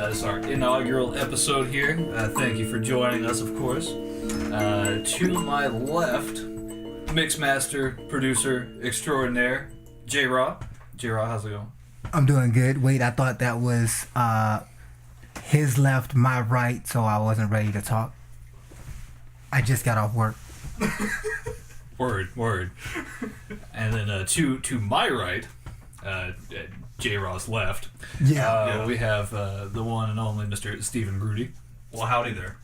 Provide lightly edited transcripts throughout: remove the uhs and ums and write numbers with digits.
This is our inaugural episode here. Thank you for joining us, of course. To my left, Mixmaster, producer extraordinaire, J-Raw. J-Raw, how's it going? I'm doing good. Wait, I thought that was his left, my right, so I wasn't ready to talk. I just got off work. Word. And then to my right, J-Raw's left. Yeah. We have the one and only Mr. Stephen Groody. Well, howdy there.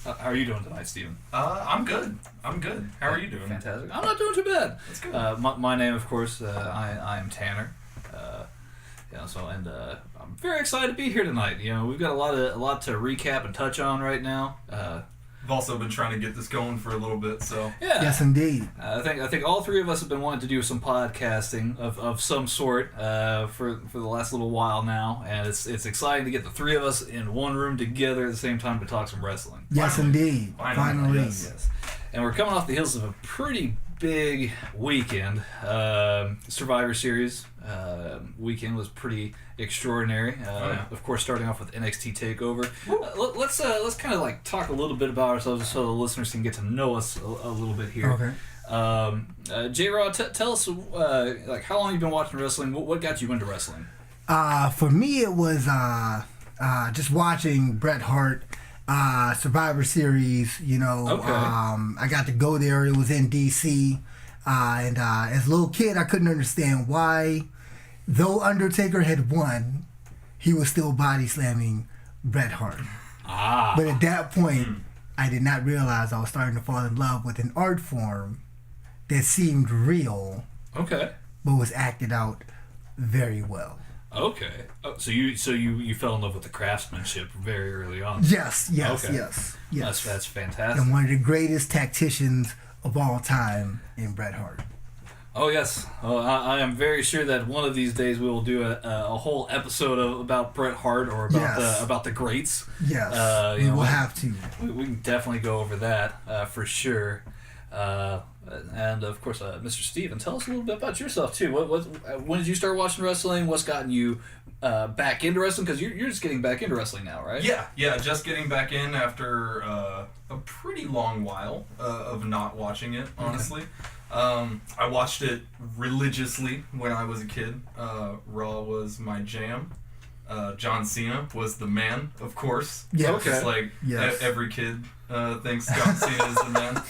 How are you doing tonight, Stephen? I'm good. How are you doing? Fantastic. I'm not doing too bad. That's good. My name, of course, I am Tanner. I'm very excited to be here tonight. You know, we've got a lot to recap and touch on right now. I've also been trying to get this going for a little bit, so yeah. Yes, indeed. I think all three of us have been wanting to do some podcasting of some sort for the last little while now, and it's exciting to get the three of us in one room together at the same time to talk some wrestling. Yes, Finally. indeed. Finally. Yes. And we're coming off the heels of a pretty big weekend. Survivor Series weekend was pretty extraordinary. Of course, starting off with NXT Takeover. Let's kind of like talk a little bit about ourselves so the listeners can get to know us a little bit here. Okay. J-Rod, tell us like how long you've been watching wrestling. What got you into wrestling? For me, it was just watching Bret Hart. Survivor Series, you know. Okay. I got to go there. It was in DC, and as a little kid, I couldn't understand why, though Undertaker had won, he was still body slamming Bret Hart. But at that point, I did not realize I was starting to fall in love with an art form that seemed real, Okay. but was acted out very well. Okay. Oh, so you fell in love with the craftsmanship very early on. Yes. Okay. That's fantastic. And one of the greatest tacticians of all time in Bret Hart. Oh yes, I am very sure that one of these days we will do a whole episode about Bret Hart or about the greats. Yes, we will have to. We can definitely go over that for sure. And of course, Mr. Steven, tell us a little bit about yourself too. When did you start watching wrestling? What's gotten you back into wrestling? Because you're just getting back into wrestling now, right? Yeah, just getting back in after a pretty long while of not watching it, honestly. I watched it religiously when I was a kid. Raw was my jam. John Cena was the man, of course. Yeah, okay. Just like every kid thinks John Cena is the man.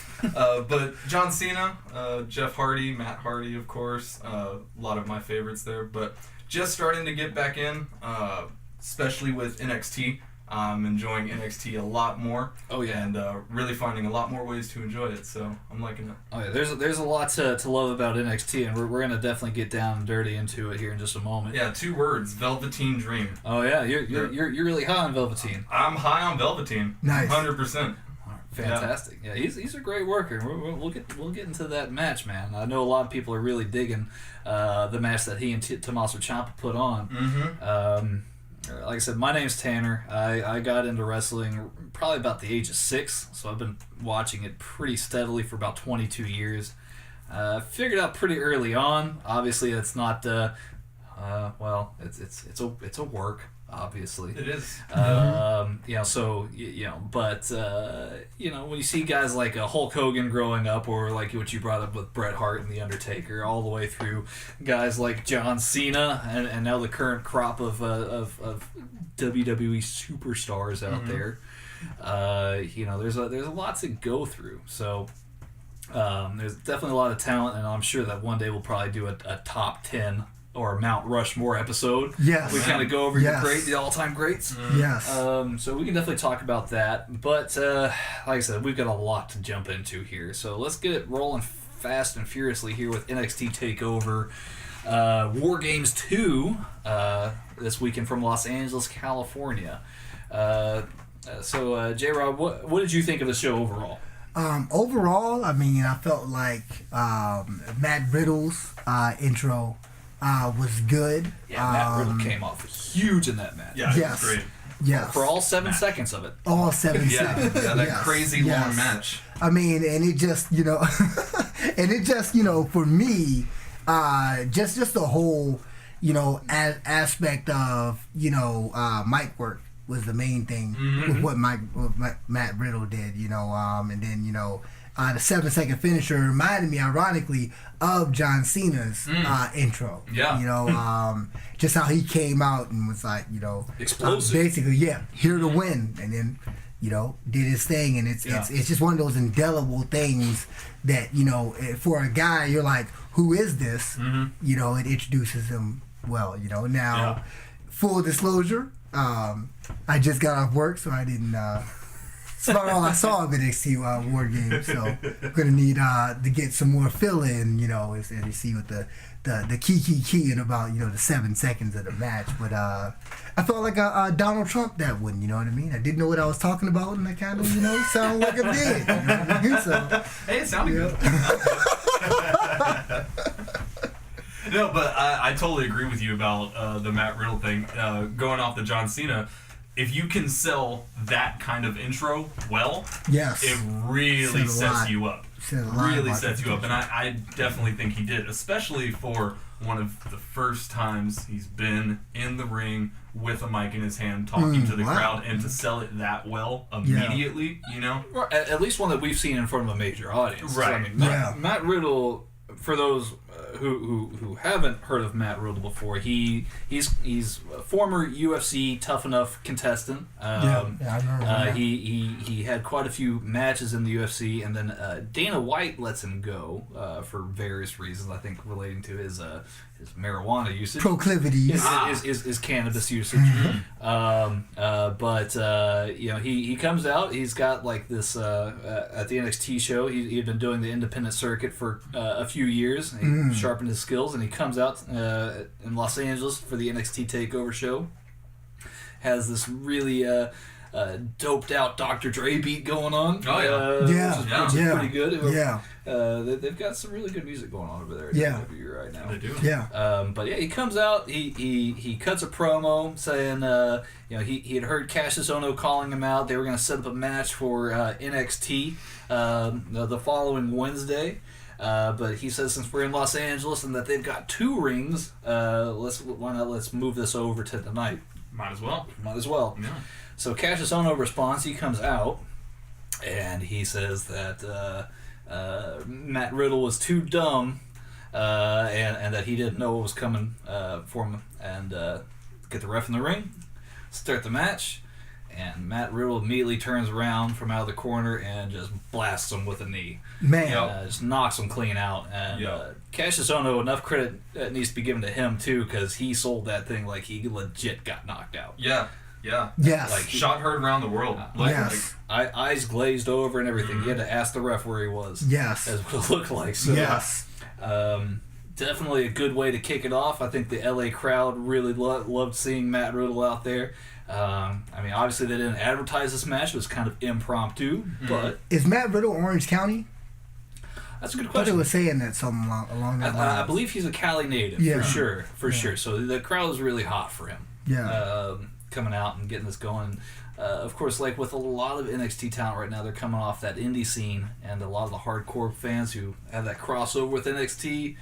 But John Cena, Jeff Hardy, Matt Hardy, of course. A lot of my favorites there. But just starting to get back in, especially with NXT. I'm enjoying NXT a lot more. Oh yeah, and really finding a lot more ways to enjoy it. So I'm liking it. Oh yeah, there's a lot to love about NXT, and we're gonna definitely get down and dirty into it here in just a moment. Yeah, 2 words: Velveteen Dream. Oh yeah, you're really high on Velveteen. I'm high on Velveteen. Nice. 100%. Fantastic. Yeah, he's a great worker. We'll get into that match, man. I know a lot of people are really digging the match that he and Tommaso Ciampa put on. Mm-hmm. Like I said, my name's Tanner. I got into wrestling probably about the age of 6, so I've been watching it pretty steadily for about 22 years. Figured out pretty early on. Obviously, it's not. It's a work. Obviously, It is. But when you see guys like Hulk Hogan growing up, or like what you brought up with Bret Hart and The Undertaker, all the way through guys like John Cena, and now the current crop of WWE superstars out there, there's a lot to go through. So there's definitely a lot of talent, and I'm sure that one day we'll probably do a top 10 or Mount Rushmore episode. Yes. We kind of go over the all-time greats. Yes. So we can definitely talk about that. But like I said, we've got a lot to jump into here. So let's get it rolling fast and furiously here with NXT Takeover. Wargames 2 this weekend from Los Angeles, California. J-Rob, what did you think of the show overall? Overall, I mean, I felt like Matt Riddle's intro was good. Yeah, Matt Riddle came off huge in that match. Yeah, Yes. it was great. Yes. For all 7 seconds of it. All 7 seconds. Yeah, that Yes. crazy Yes. long match. I mean, and it just, for me, just the whole, aspect of, mic work was the main thing with what Matt Riddle did, you know, and then, you know, the 7-second finisher reminded me, ironically, of John Cena's intro. Yeah. You know, just how he came out and was like, you know, explosive. Basically, here to win, and then, you know, did his thing, and it's just one of those indelible things that, you know, for a guy, you're like, who is this? You know, it introduces him well, you know. Now, full disclosure, I just got off work, so I didn't. It's about all I saw of NXT Wargames, so I'm gonna need to get some more fill in, you know, as you see with the key in about, you know, the 7 seconds of the match. But I felt like a Donald Trump that one, you know what I mean? I didn't know what I was talking about, and I kind of, you know, sound like I did. You know what I mean? So, hey, it sounded good. No, but I totally agree with you about the Matt Riddle thing. Going off the John Cena, if you can sell that kind of intro well, it really sets you up. Really sets you up. And I definitely think he did, especially for one of the first times he's been in the ring with a mic in his hand talking to the crowd, and to sell it that well immediately, you know? Or at least one that we've seen in front of a major audience. Right. So, I mean, Matt Riddle, for those who haven't heard of Matt Riddle before, he's a former UFC Tough Enough contestant. I remember that. He had quite a few matches in the UFC, and then Dana White lets him go for various reasons. I think relating to his marijuana usage, proclivities, his cannabis usage. But you know, he comes out. He's got like this at the NXT show. He'd been doing the independent circuit for a few years. He sharpened his skills, and he comes out in Los Angeles for the NXT Takeover show. Has this really doped out Dr. Dre beat going on. Which is pretty good. They've got some really good music going on over there at WWE right now. They do. But yeah, he comes out. He cuts a promo saying, you know, he had heard Cassius Ohno calling him out. They were going to set up a match for NXT the following Wednesday. But he says, since we're in Los Angeles and that they've got 2 rings, let's move this over to tonight. Might as well. Yeah. So Cassius Ohno responds. He comes out and he says that Matt Riddle was too dumb and that he didn't know what was coming for him, and get the ref in the ring, start the match, and Matt Riddle immediately turns around from out of the corner and just blasts him with a knee. Just knocks him clean out. And Cassius Ohno, enough credit needs to be given to him too, because he sold that thing like he legit got knocked out. Yes. Like shot heard around the world. Eyes glazed over and everything. He had to ask the ref where he was. Yes. As what it looked like. So, definitely a good way to kick it off. I think the LA crowd really loved seeing Matt Riddle out there. I mean, obviously they didn't advertise this match. It was kind of impromptu. But is Matt Riddle Orange County? That's a good I question. thought they were saying that something along that line. I believe he's a Cali native, for sure. So the crowd was really hot for him. Coming out and getting this going. Of course, like with a lot of NXT talent right now, they're coming off that indie scene, and a lot of the hardcore fans who have that crossover with NXT,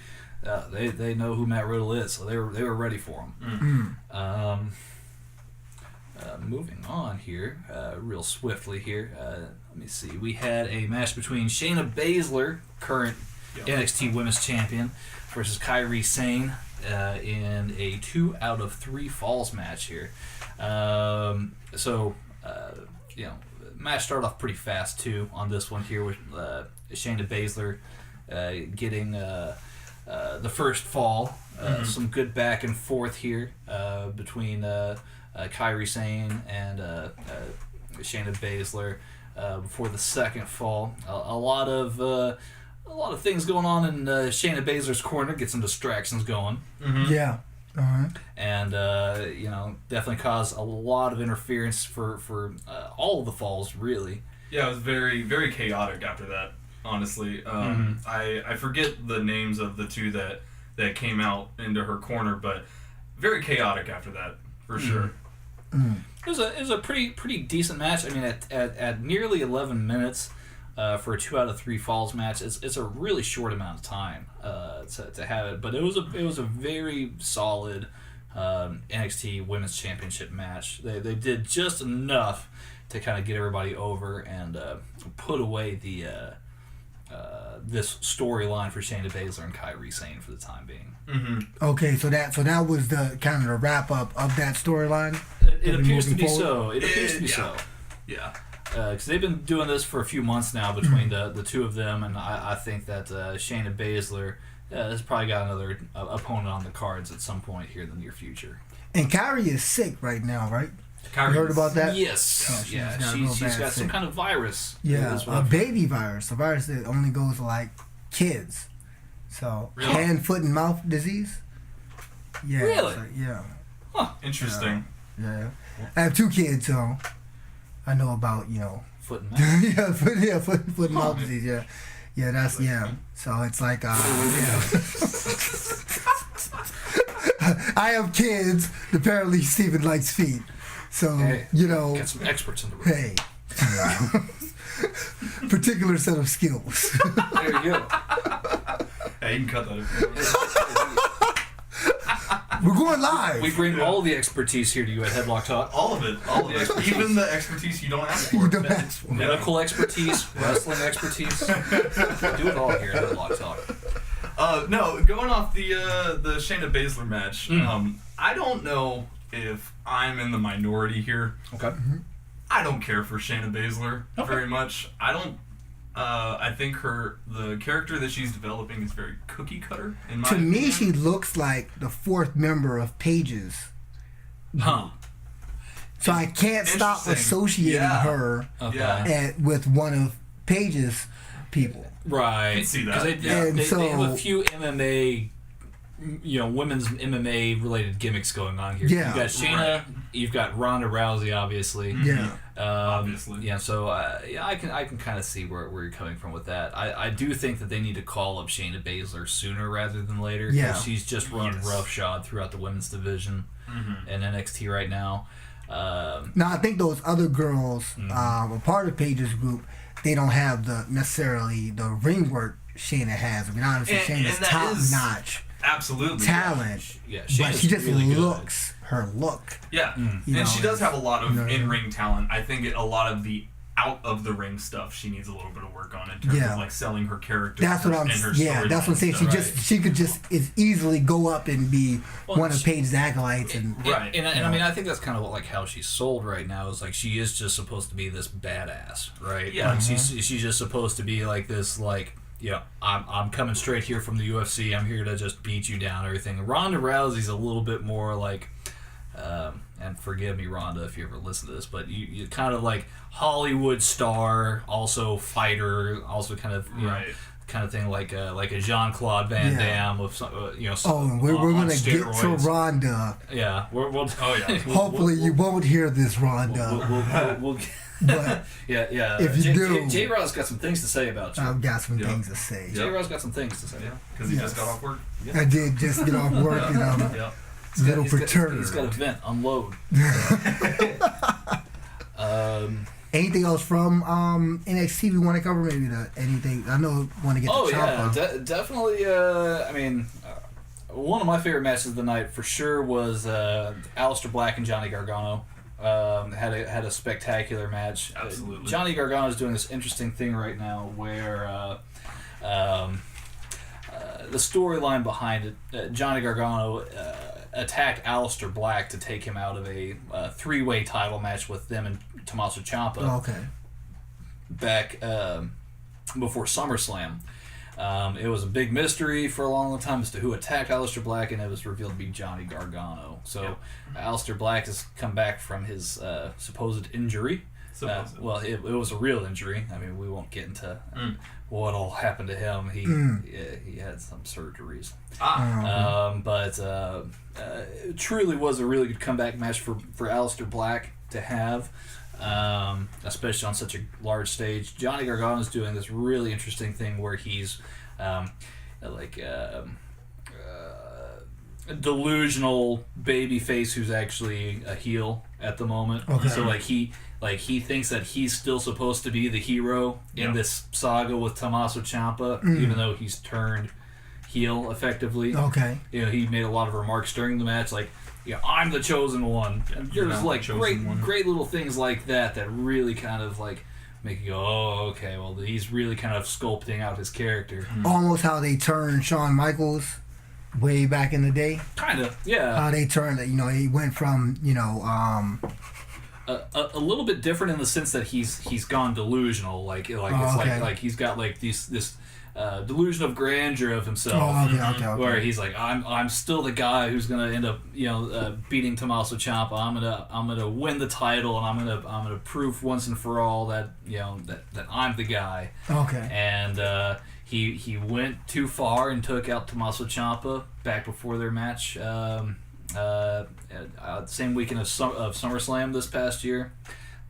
they know who Matt Riddle is, so they were ready for him. Moving on here, real swiftly here. Let me see. We had a match between Shayna Baszler, current NXT Women's Champion, versus Kairi Sane in a 2 out of 3 falls match here. You know, match started off pretty fast too on this one here with Shayna Baszler getting the first fall. Some good back and forth here between Kairi Sane and Shayna Baszler before the second fall. A lot of things going on in Shayna Baszler's corner. Get some distractions going. And you know, definitely caused a lot of interference for all of the falls, really. Yeah, it was very, very chaotic after that, honestly. I forget the names of the 2 that came out into her corner, but very chaotic after that, for sure. It was a pretty decent match. I mean, at nearly 11 minutes for a 2 out of 3 falls match, it's a really short amount of time to have it. But it was a very solid NXT Women's Championship match. They did just enough to kind of get everybody over and put away the this storyline for Shayna Baszler and Kairi Sane for the time being. Mm-hmm. Okay, so that was the kind of the wrap up of that storyline. It appears to be so. It appears to be yeah. so. Yeah. Because they've been doing this for a few months now between the two of them, and I think that Shayna Baszler has probably got another opponent on the cards at some point here in the near future. And Kairi is sick right now, right? Kairi You heard about that? Yes. Yeah, She's she's got some sick. kind of virus. Yeah, is what a I've- baby virus, a virus that only goes to like kids. So Really? hand, foot, and mouth disease. Yeah. Really? So, yeah. Interesting. Yeah. I have 2 kids, so I know about Foot and mouth. foot and mouth disease. Yeah. Yeah, that's So it's like yeah. I have kids. Apparently, Stephen likes feet. So Hey, got some experts in the room. hey. Particular set of skills. There you go. Yeah, you can cut that if you want. We're going live. We bring all the expertise here to you at Headlock Talk. All of it. All of The it. expertise. Even the expertise you don't ask for. You don't ask for. Medical expertise, wrestling expertise. Do it all here at Headlock Talk. No, going off the Shayna Baszler match, I don't know if I'm in the minority here. Okay. I don't care for Shayna Baszler Okay. very much. I don't. I think the character that she's developing is very cookie cutter. In my To me, opinion. she looks like the 4th member of Paige's. Huh. So I can't stop Interesting. associating Yeah. her Okay. Yeah. with one of Paige's people. Right. I can see that. 'Cause They, And they have a so- few MMA, women's MMA related gimmicks going on here. Yeah. You've got Shayna, you've got Ronda Rousey, obviously. Yeah. Obviously. Yeah, so I can kind of see where you're coming from with that. I do think that they need to call up Shayna Baszler sooner rather than later. 'Cause Yeah. she's just run Yes. roughshod throughout the women's division in NXT right now. Now I think those other girls, a part of Paige's group, they don't have necessarily the ring work Shayna has. I mean, honestly, And Shayna's that top is notch Absolutely. talent, Yeah, but Shayna's she just really good. looks her look. Yeah. You know, And she does have a lot of you know, in-ring talent. I think a lot of the out-of-the-ring stuff she needs a little bit of work on in terms Yeah. of like selling her character. That's what I'm. and her Yeah, that's what I'm saying. storyline She could just as easily go up and be Well, one of Paige's acolytes and. Right. And I mean, I think that's kind of like how she's sold right now. Is like she is just supposed to be this badass, right? Yeah. Like she's just supposed to be like this, like, I'm coming straight here from the UFC. I'm here to just beat you down, everything. Ronda Rousey's a little bit more like, and forgive me, Ronda, if you ever listen to this, but you kind of like Hollywood star, also fighter, also kind of Right. Oh, thing like a Jean-Claude Van Yeah. Damme with some, Oh, we're on gonna get to steroids. Ronda. Yeah, we'll. Oh, yeah. Hopefully, you won't hear this, Ronda. We'll But yeah. If you do- J-Rod's got some things to say about you. I've got some Yeah. things to say. Yeah. J-Rod's got some things to say. Yeah. Because he just Yes. got off work. I did just get off work and Yeah. little He's got perturbed. a vent, unload. Anything else from NXT we want to cover? Maybe anything. I know want to get Oh to yeah, Ciampa. definitely. I mean, one of my favorite matches of the night for sure was Aleister Black and Johnny Gargano. Had a spectacular match. Absolutely. Johnny Gargano is doing this interesting thing right now where the storyline behind it, Johnny Gargano attacked Aleister Black to take him out of a three-way title match with them and Tommaso Ciampa Oh, okay. back before SummerSlam. It was a big mystery for a long time as to who attacked Aleister Black, and it was revealed to be Johnny Gargano. So Aleister Black has come back from his supposed injury. Well, it was a real injury. I mean, we won't get into what all happened to him. He had some surgeries. But it truly was a really good comeback match for Aleister Black to have, especially on such a large stage. Johnny Gargano is doing this really interesting thing where he's a delusional babyface who's actually a heel at the moment. Okay. So he thinks that he's still supposed to be the hero in this saga with Tommaso Ciampa, even though he's turned heel effectively. Okay. You know, he made a lot of remarks during the match, like, I'm the chosen one. And You're there's not like the chosen one. great little things like that really kind of like make you go, oh, okay, well, he's really kind of sculpting out his character. Almost how they turned Shawn Michaels way back in the day. Kind of, yeah. How they turned it, he went from, A little bit different in the sense that he's gone delusional. Like it's okay. like he's got like this delusion of grandeur of himself. Oh, okay. Where he's like, I'm still the guy who's gonna end up beating Tommaso Ciampa. I'm gonna win the title, and I'm gonna prove once and for all that that I'm the guy. Okay. And he went too far and took out Tommaso Ciampa back before their match. Same weekend of SummerSlam this past year.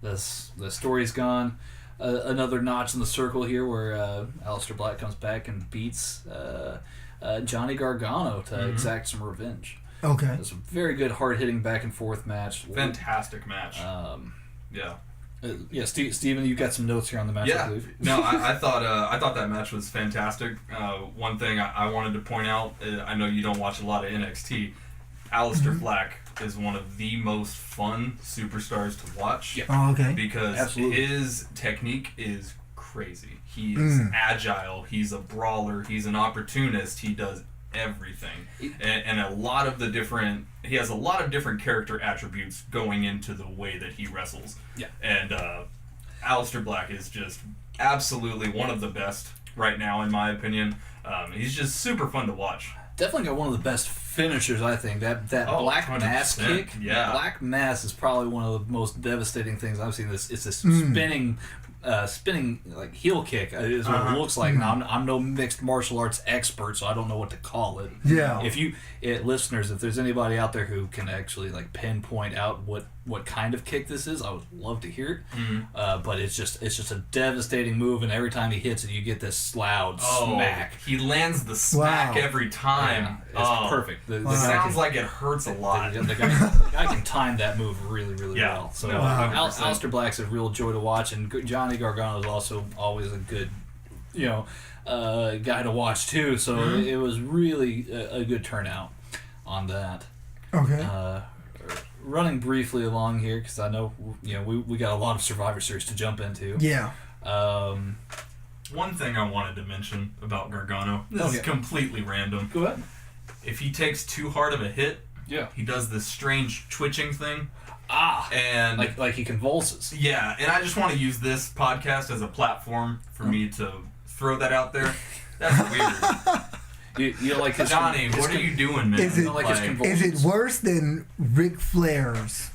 The story's gone another notch in the circle here, where Aleister Black comes back and beats Johnny Gargano to exact some revenge. Okay. It's a very good, hard-hitting back and forth match. Fantastic match. Steven, you got some notes here on the match, I believe. No, I thought that match was fantastic. One thing I wanted to point out, I know you don't watch a lot of NXT. Aleister Black is one of the most fun superstars to watch. Yeah. Oh, okay. Because Absolutely. his technique is crazy. He is agile. He's a brawler. He's an opportunist. He does everything. And a lot of he has a lot of different character attributes going into the way that he wrestles. Yeah. And Aleister Black is just absolutely one of the best right now, in my opinion. He's just super fun to watch. Definitely got one of the best finishers, I think. That Black 100%. Mass kick. Yeah. Black Mass is probably one of the most devastating things I've seen. It's this spinning like heel kick is what it looks like. Now I'm no mixed martial arts expert, so I don't know what to call it. Yeah. If listeners, if there's anybody out there who can actually like pinpoint out what kind of kick this is, I would love to hear it. But it's just a devastating move, and every time he hits it, you get this loud smack. He lands the smack every time. It's perfect. The It sounds like it hurts a lot. The guy can time that move really, really well. So Aleister Black's a real joy to watch, and Johnny Gargano is also always a good, guy to watch too. So it was really a good turnout on that. Okay. Running briefly along here, because I know we got a lot of Survivor Series to jump into. Yeah. One thing I wanted to mention about Gargano, this is completely random. Go ahead. If he takes too hard of a hit, he does this strange twitching thing. And like he convulses. Yeah, and I just want to use this podcast as a platform for me to throw that out there. That's weird. You like his Johnny, what are you doing, man? Is it worse than Ric Flair's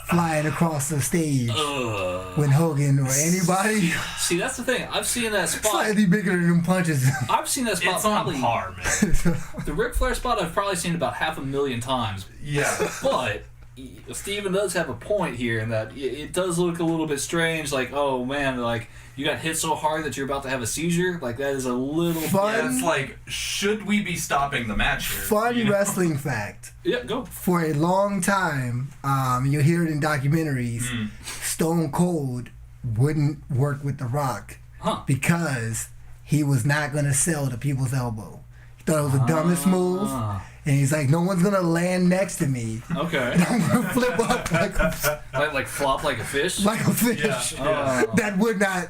flying across the stage when Hogan or anybody? See, that's the thing. I've seen that spot. Slightly bigger than them punches. I've seen that spot. It's on par, man. The Ric Flair spot I've probably seen about 500,000 times. Yeah. But Steven does have a point here in that it does look a little bit strange. Like, oh man, like you got hit so hard that you're about to have a seizure. Like that is a little fun. Yeah, it's like, should we be stopping the match here? Fun wrestling fact. Yeah, go. For a long time, you'll hear it in documentaries, Stone Cold wouldn't work with The Rock because he was not going to sell to people's elbow. He thought it was the dumbest move. And he's like, no one's going to land next to me. Okay. And I'm going to flip up like flop like a fish? Like a fish. Yeah. That would not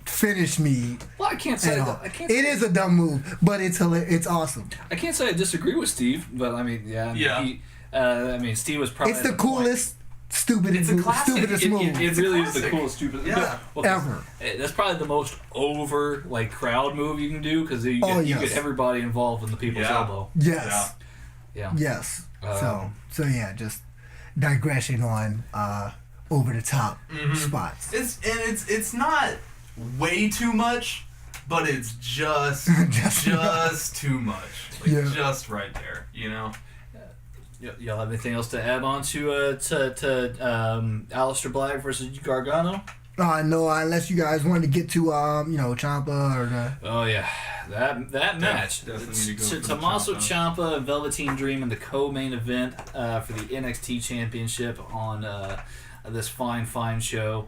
finish me. Well, I can't say that. It is a dumb move, but it's awesome. I can't say I disagree with Steve, but I mean, Steve was probably. It's the coolest, stupidest move. It really is the coolest, stupidest ever. That's probably the most over crowd move you can do because you get everybody involved in the people's elbow. Yes. Yeah. Yes. So yeah, just digression on over the top spots. It's not way too much, but it's just too much. Just right there, Y'all have anything else to add on to Aleister Black versus Gargano? No, unless you guys wanted to get to Ciampa or the. Oh yeah, that match. Tommaso Ciampa and Velveteen Dream in the co-main event for the NXT Championship on this fine show.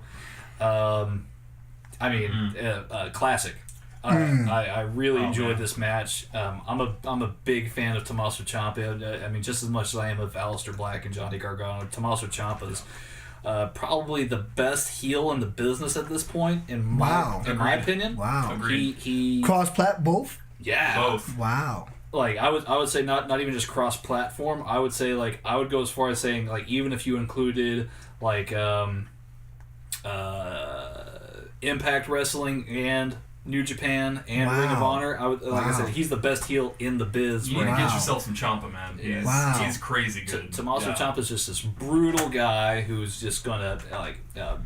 Classic. I really enjoyed this match. I'm a big fan of Tommaso Ciampa. I mean, just as much as I am of Aleister Black and Johnny Gargano, Tommaso Ciampa's probably the best heel in the business at this point, in my opinion. Wow. Agreed. He cross-plat both? Yeah. Both. Wow. Like I would say not even just cross-platform. I would say like I would go as far as saying like even if you included like Impact Wrestling and New Japan and Ring of Honor, I said, he's the best heel in the biz. You need to get yourself some Ciampa, man. He's crazy good. Tommaso Ciampa's just this brutal guy who's just gonna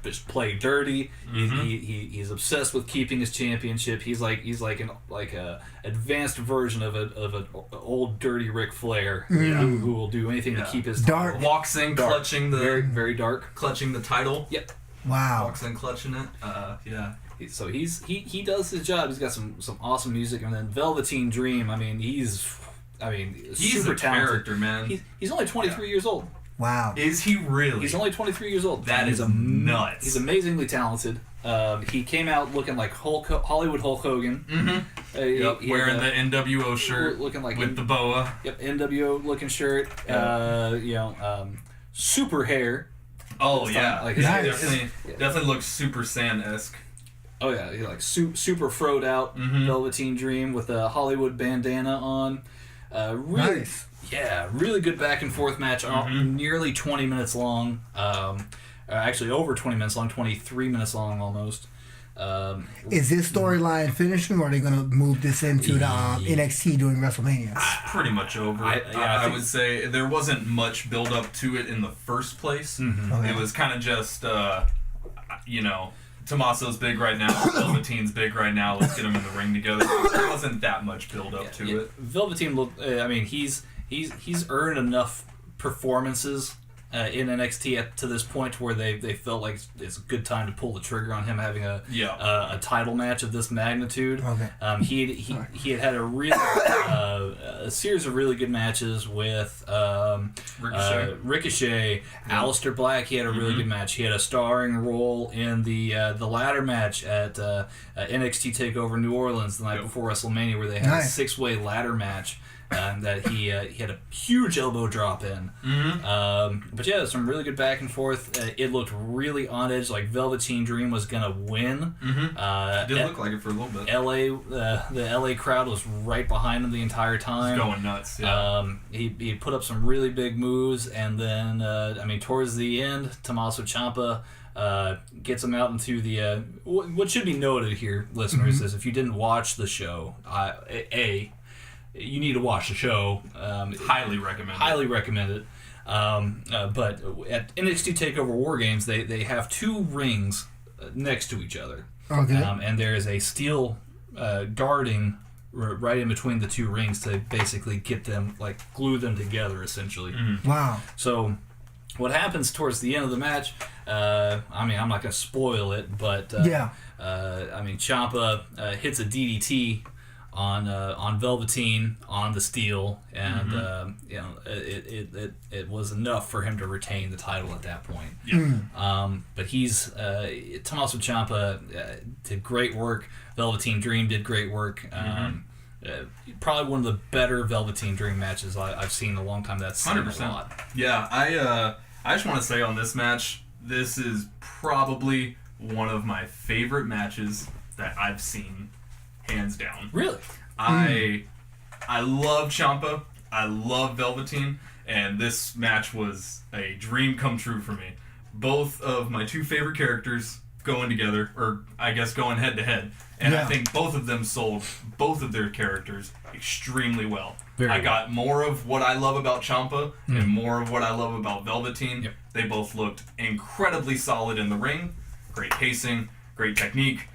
just play dirty. He's obsessed with keeping his championship. He's like a advanced version of an old dirty Ric Flair who will do anything to keep his dark title. Walks in clutching the very, very dark, clutching the title. Yep. Wow. Walks in clutching it. So he does his job. He's got some awesome music, and then Velveteen Dream. he's super a talented character, man. He's only 23 years old. Wow. Is he really? He's only 23 years old. That is nuts. He's amazingly talented. He came out looking like Hollywood Hulk Hogan. Wearing the NWO shirt, looking like with the boa. Yep, NWO looking shirt. Super hair. Oh yeah, like definitely looks Super Saiyan-esque. Oh yeah, he like super froed out Velveteen Dream with a Hollywood bandana on. Really, nice. Yeah, really good back and forth match. Nearly 20 minutes long. Actually, over 20 minutes long, 23 minutes long almost. Is this storyline finishing, or are they going to move this into the NXT during WrestleMania? Pretty much over. I would say there wasn't much build up to it in the first place. Okay. It was kind of just, Tommaso's big right now, Velveteen's big right now, let's get them in the ring together. There wasn't that much build up to it. Velveteen looked, he's earned enough performances in NXT to this point where they felt like it's a good time to pull the trigger on him having a title match of this magnitude. Okay. He had a series of really good matches with Ricochet, Aleister Black. He had a really good match. He had a starring role in the ladder match at NXT Takeover New Orleans the night before WrestleMania, where they had a 6-way ladder match. That he had a huge elbow drop in. But yeah, some really good back and forth. It looked really on edge, like Velveteen Dream was gonna win. It did look like it for a little bit. The LA crowd was right behind him the entire time. Going nuts. Yeah. He put up some really big moves, and then towards the end, Tommaso Ciampa gets him out into the what should be noted here, listeners, is if you didn't watch the show, you need to watch the show. Highly recommend it. Highly recommend it. But at NXT Takeover Wargames, they have 2 rings next to each other. Okay. And there is a steel guarding right in between the 2 rings to basically get them, glue them together, essentially. Wow. So what happens towards the end of the match, I'm not going to spoil it, but Ciampa hits a DDT on Velveteen on the steel, and it was enough for him to retain the title at that point. But Tommaso Ciampa did great work. Velveteen Dream did great work. Probably one of the better Velveteen Dream matches I've seen in a long time. That's 100%. A lot. Yeah, I just want to say on this match, this is probably one of my favorite matches that I've seen. Hands down. Really? I love Ciampa. I love Velveteen. And this match was a dream come true for me. Both of my 2 favorite characters going together, or I guess going head to head. And I think both of them sold both of their characters extremely well. I got more of what I love about Ciampa and more of what I love about Velveteen. Yep. They both looked incredibly solid in the ring. Great pacing, great technique.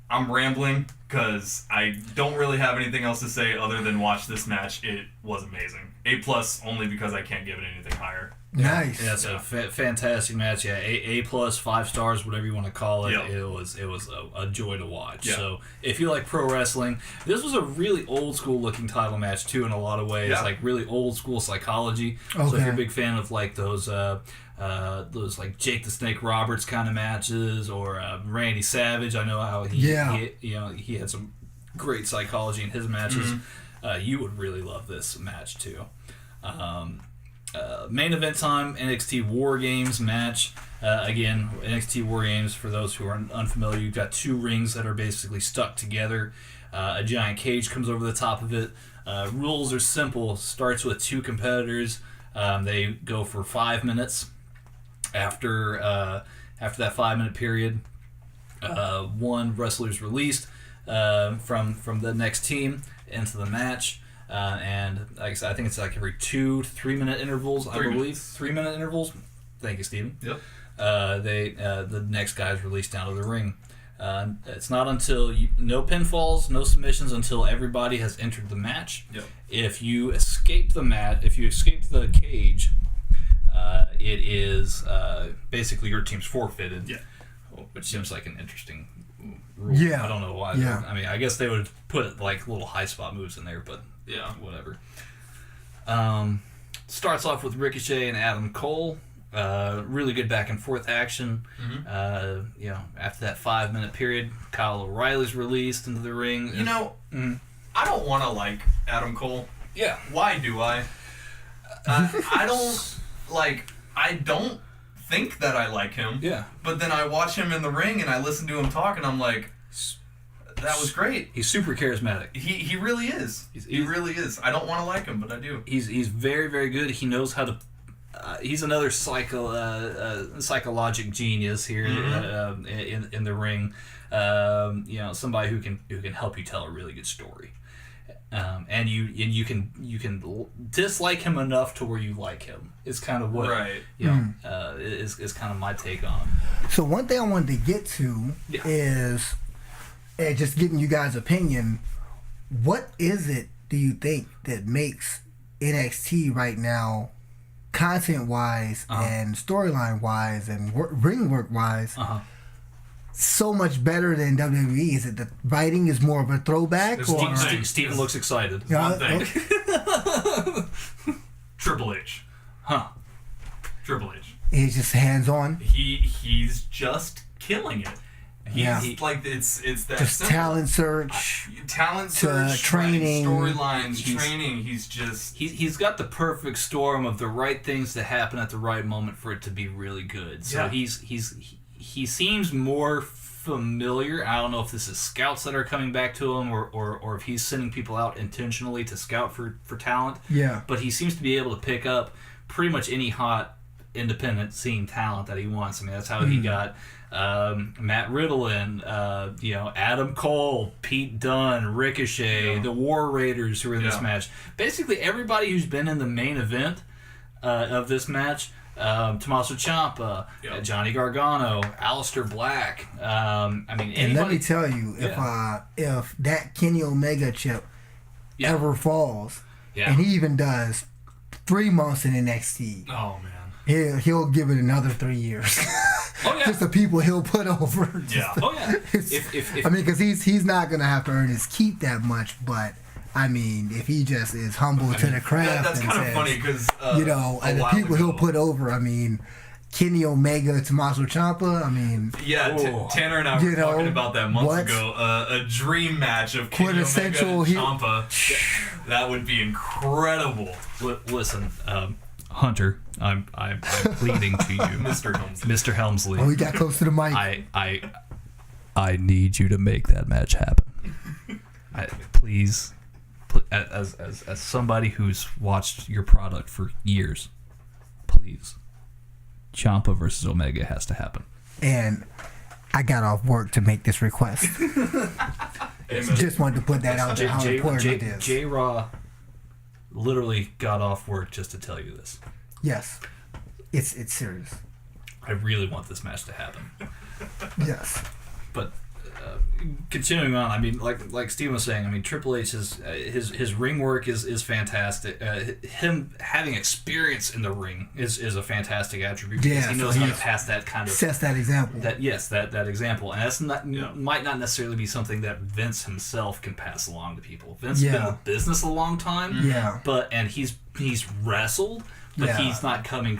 I'm rambling because I don't really have anything else to say other than watch this match. It was amazing. A+ only because I can't give it anything higher. Nice. Yeah, it's a fantastic match. Yeah, A+, 5 stars, whatever you want to call it. Yep. It was a joy to watch. Yep. So if you like pro wrestling, this was a really old school looking title match too in a lot of ways. Yeah. Like really old school psychology. Okay. So if you're a big fan of like those like Jake the Snake Roberts kind of matches, or Randy Savage, I know how he had some great psychology in his matches. You would really love this match too. Main event time, NXT Wargames match. Again, NXT Wargames, for those who are unfamiliar, you've got two rings that are basically stuck together. A giant cage comes over the top of it. Rules are simple. Starts with two competitors. They go for 5 minutes. After that 5 minute period, one wrestler is released from the next team into the match. And like I said, I think it's like every 2 to 3 minute intervals, I believe. 3 minute intervals. Thank you, Stephen. Yep. The next guy is released down to the ring. It's not until no pinfalls, no submissions until everybody has entered the match. Yep. If you escape the cage, it is basically your team's forfeited. Yeah. Which seems like an interesting rule. Yeah. I don't know why. Yeah. I mean, I guess they would put like little high spot moves in there, but yeah, whatever. Starts off with Ricochet and Adam Cole. Really good back and forth action. After that 5 minute period, Kyle O'Reilly's released into the ring. I don't want to like Adam Cole. Yeah. Why do I? I don't think that I like him. Yeah. But then I watch him in the ring and I listen to him talk and I'm like, that was great. He's super charismatic. He really is. He really is. I don't want to like him, but I do. He's very, very good. He knows how to. He's another psychologic genius here in the ring. Somebody who can help you tell a really good story. And you can dislike him enough to where you like him. Is kind of what is kind of my take on him. So one thing I wanted to get to is just getting you guys' opinion. What is it, do you think, that makes NXT right now, content wise and storyline wise and ring work wise, so much better than WWE? Is it the writing is more of a throwback? Stephen looks excited. One thing. Triple H. Triple H. He's just hands on. He's just killing it. He's like it's that just simple. talent search, training, storylines, training. He's got the perfect storm of the right things to happen at the right moment for it to be really good. So he seems more familiar. I don't know if this is scouts that are coming back to him or if he's sending people out intentionally to scout for talent. Yeah. But he seems to be able to pick up pretty much any hot independent scene talent that he wants. I mean, that's how he got Matt Riddle in, Adam Cole, Pete Dunne, Ricochet, the War Raiders who were in this match. Basically, everybody who's been in the main event of this match. Tommaso Ciampa, Johnny Gargano, Aleister Black. Anybody. And let me tell you, if that Kenny Omega chip ever falls, and he even does 3 months in NXT, oh man. He'll give it another 3 years. Just the people he'll put over. Because he's not gonna have to earn his keep that much, but I mean, if he just is humble to the craft, that's kind of funny because and the people he'll put over. I mean, Kenny Omega, Tommaso Ciampa. I mean, Tanner and I were talking about that months ago. A dream match of Kenny Omega and Ciampa. That would be incredible. Listen, Hunter, I'm pleading to you, Mr. Helmsley. Oh, he got close to the mic. I need you to make that match happen. Please, as somebody who's watched your product for years, please, Ciampa versus Omega has to happen. And I got off work to make this request. Just wanted to put that out there. How important it is. J-Raw literally got off work just to tell you this. Yes, it's serious. I really want this match to happen. Yes, but continuing on, I mean, like Steve was saying, I mean, Triple H his ring work is fantastic. Him having experience in the ring is a fantastic attribute. Because he knows how to pass that kind of sets that example. That example, and that's might not necessarily be something that Vince himself can pass along to people. Vince has been in the business a long time. And he's wrestled, but he's not coming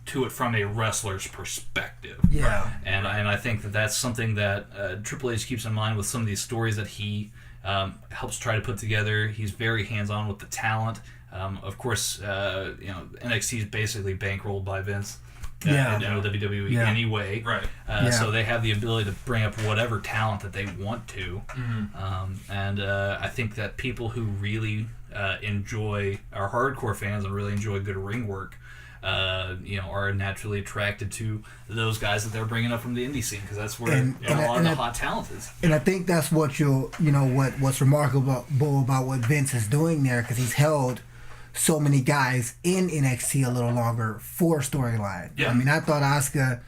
to it from a wrestler's perspective. Yeah. And I think that's something that Triple H keeps in mind with some of these stories that he helps try to put together. He's very hands-on with the talent. Of course, NXT is basically bankrolled by Vince. In WWE anyway. Right. So they have the ability to bring up whatever talent that they want to. And I think that people who really enjoy, are hardcore fans and really enjoy good ring work, are naturally attracted to those guys that they're bringing up from the indie scene, because that's where a lot of the hot talent is. And I think that's what what's remarkable about what Vince is doing there, because he's held so many guys in NXT a little longer for storyline. Yeah. I mean, I thought Asuka,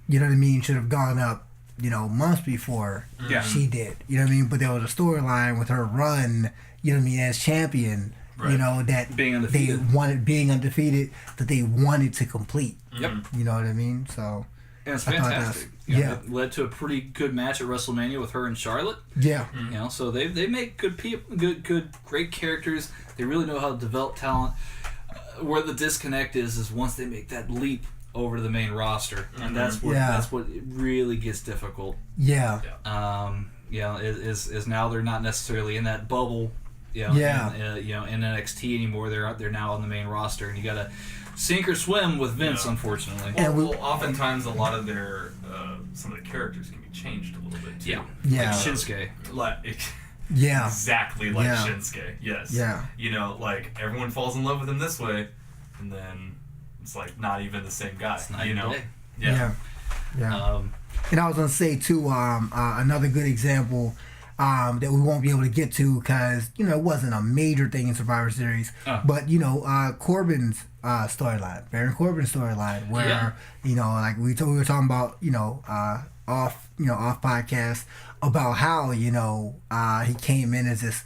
should have gone up, months before she did. You know what I mean? But there was a storyline with her run, as champion, right. That being undefeated. being undefeated, that they wanted to complete. Yep. You know what I mean? So. And it's fantastic. It led to a pretty good match at WrestleMania with her and Charlotte. Yeah. So they make good people, great characters. They really know how to develop talent. Where the disconnect is once they make that leap over to the main roster, and that's what really gets difficult. Yeah. Is now they're not necessarily in that bubble. In NXT anymore. They're now on the main roster, and you gotta sink or swim with Vince, unfortunately. Well, oftentimes a lot of their some of the characters can be changed a little bit too. Yeah. Like Shinsuke. Exactly like Shinsuke. Yes. Yeah. Like everyone falls in love with him this way, and then it's like not even the same guy. It's not even day. Yeah. And I was gonna say too, another good example that we won't be able to get to because it wasn't a major thing in Survivor Series, but Corbin's storyline, Baron Corbin's storyline, where like we were talking about off podcast about how he came in as this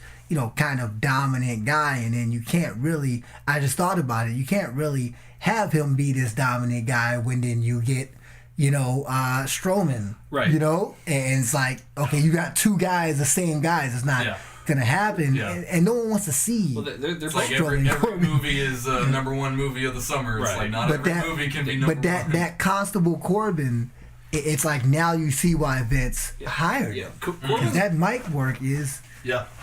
kind of dominant guy, and then you can't really. I just thought about it. You can't really have him be this dominant guy when then you get Strowman, right? And it's like, okay, you got two guys, the same guys. It's not gonna happen, and no one wants to see. Well, they're like every movie is number one movie of the summer. It's like not every movie can be number one. But that Constable Corbin, it's like now you see why Vince hired him. Because that mic work is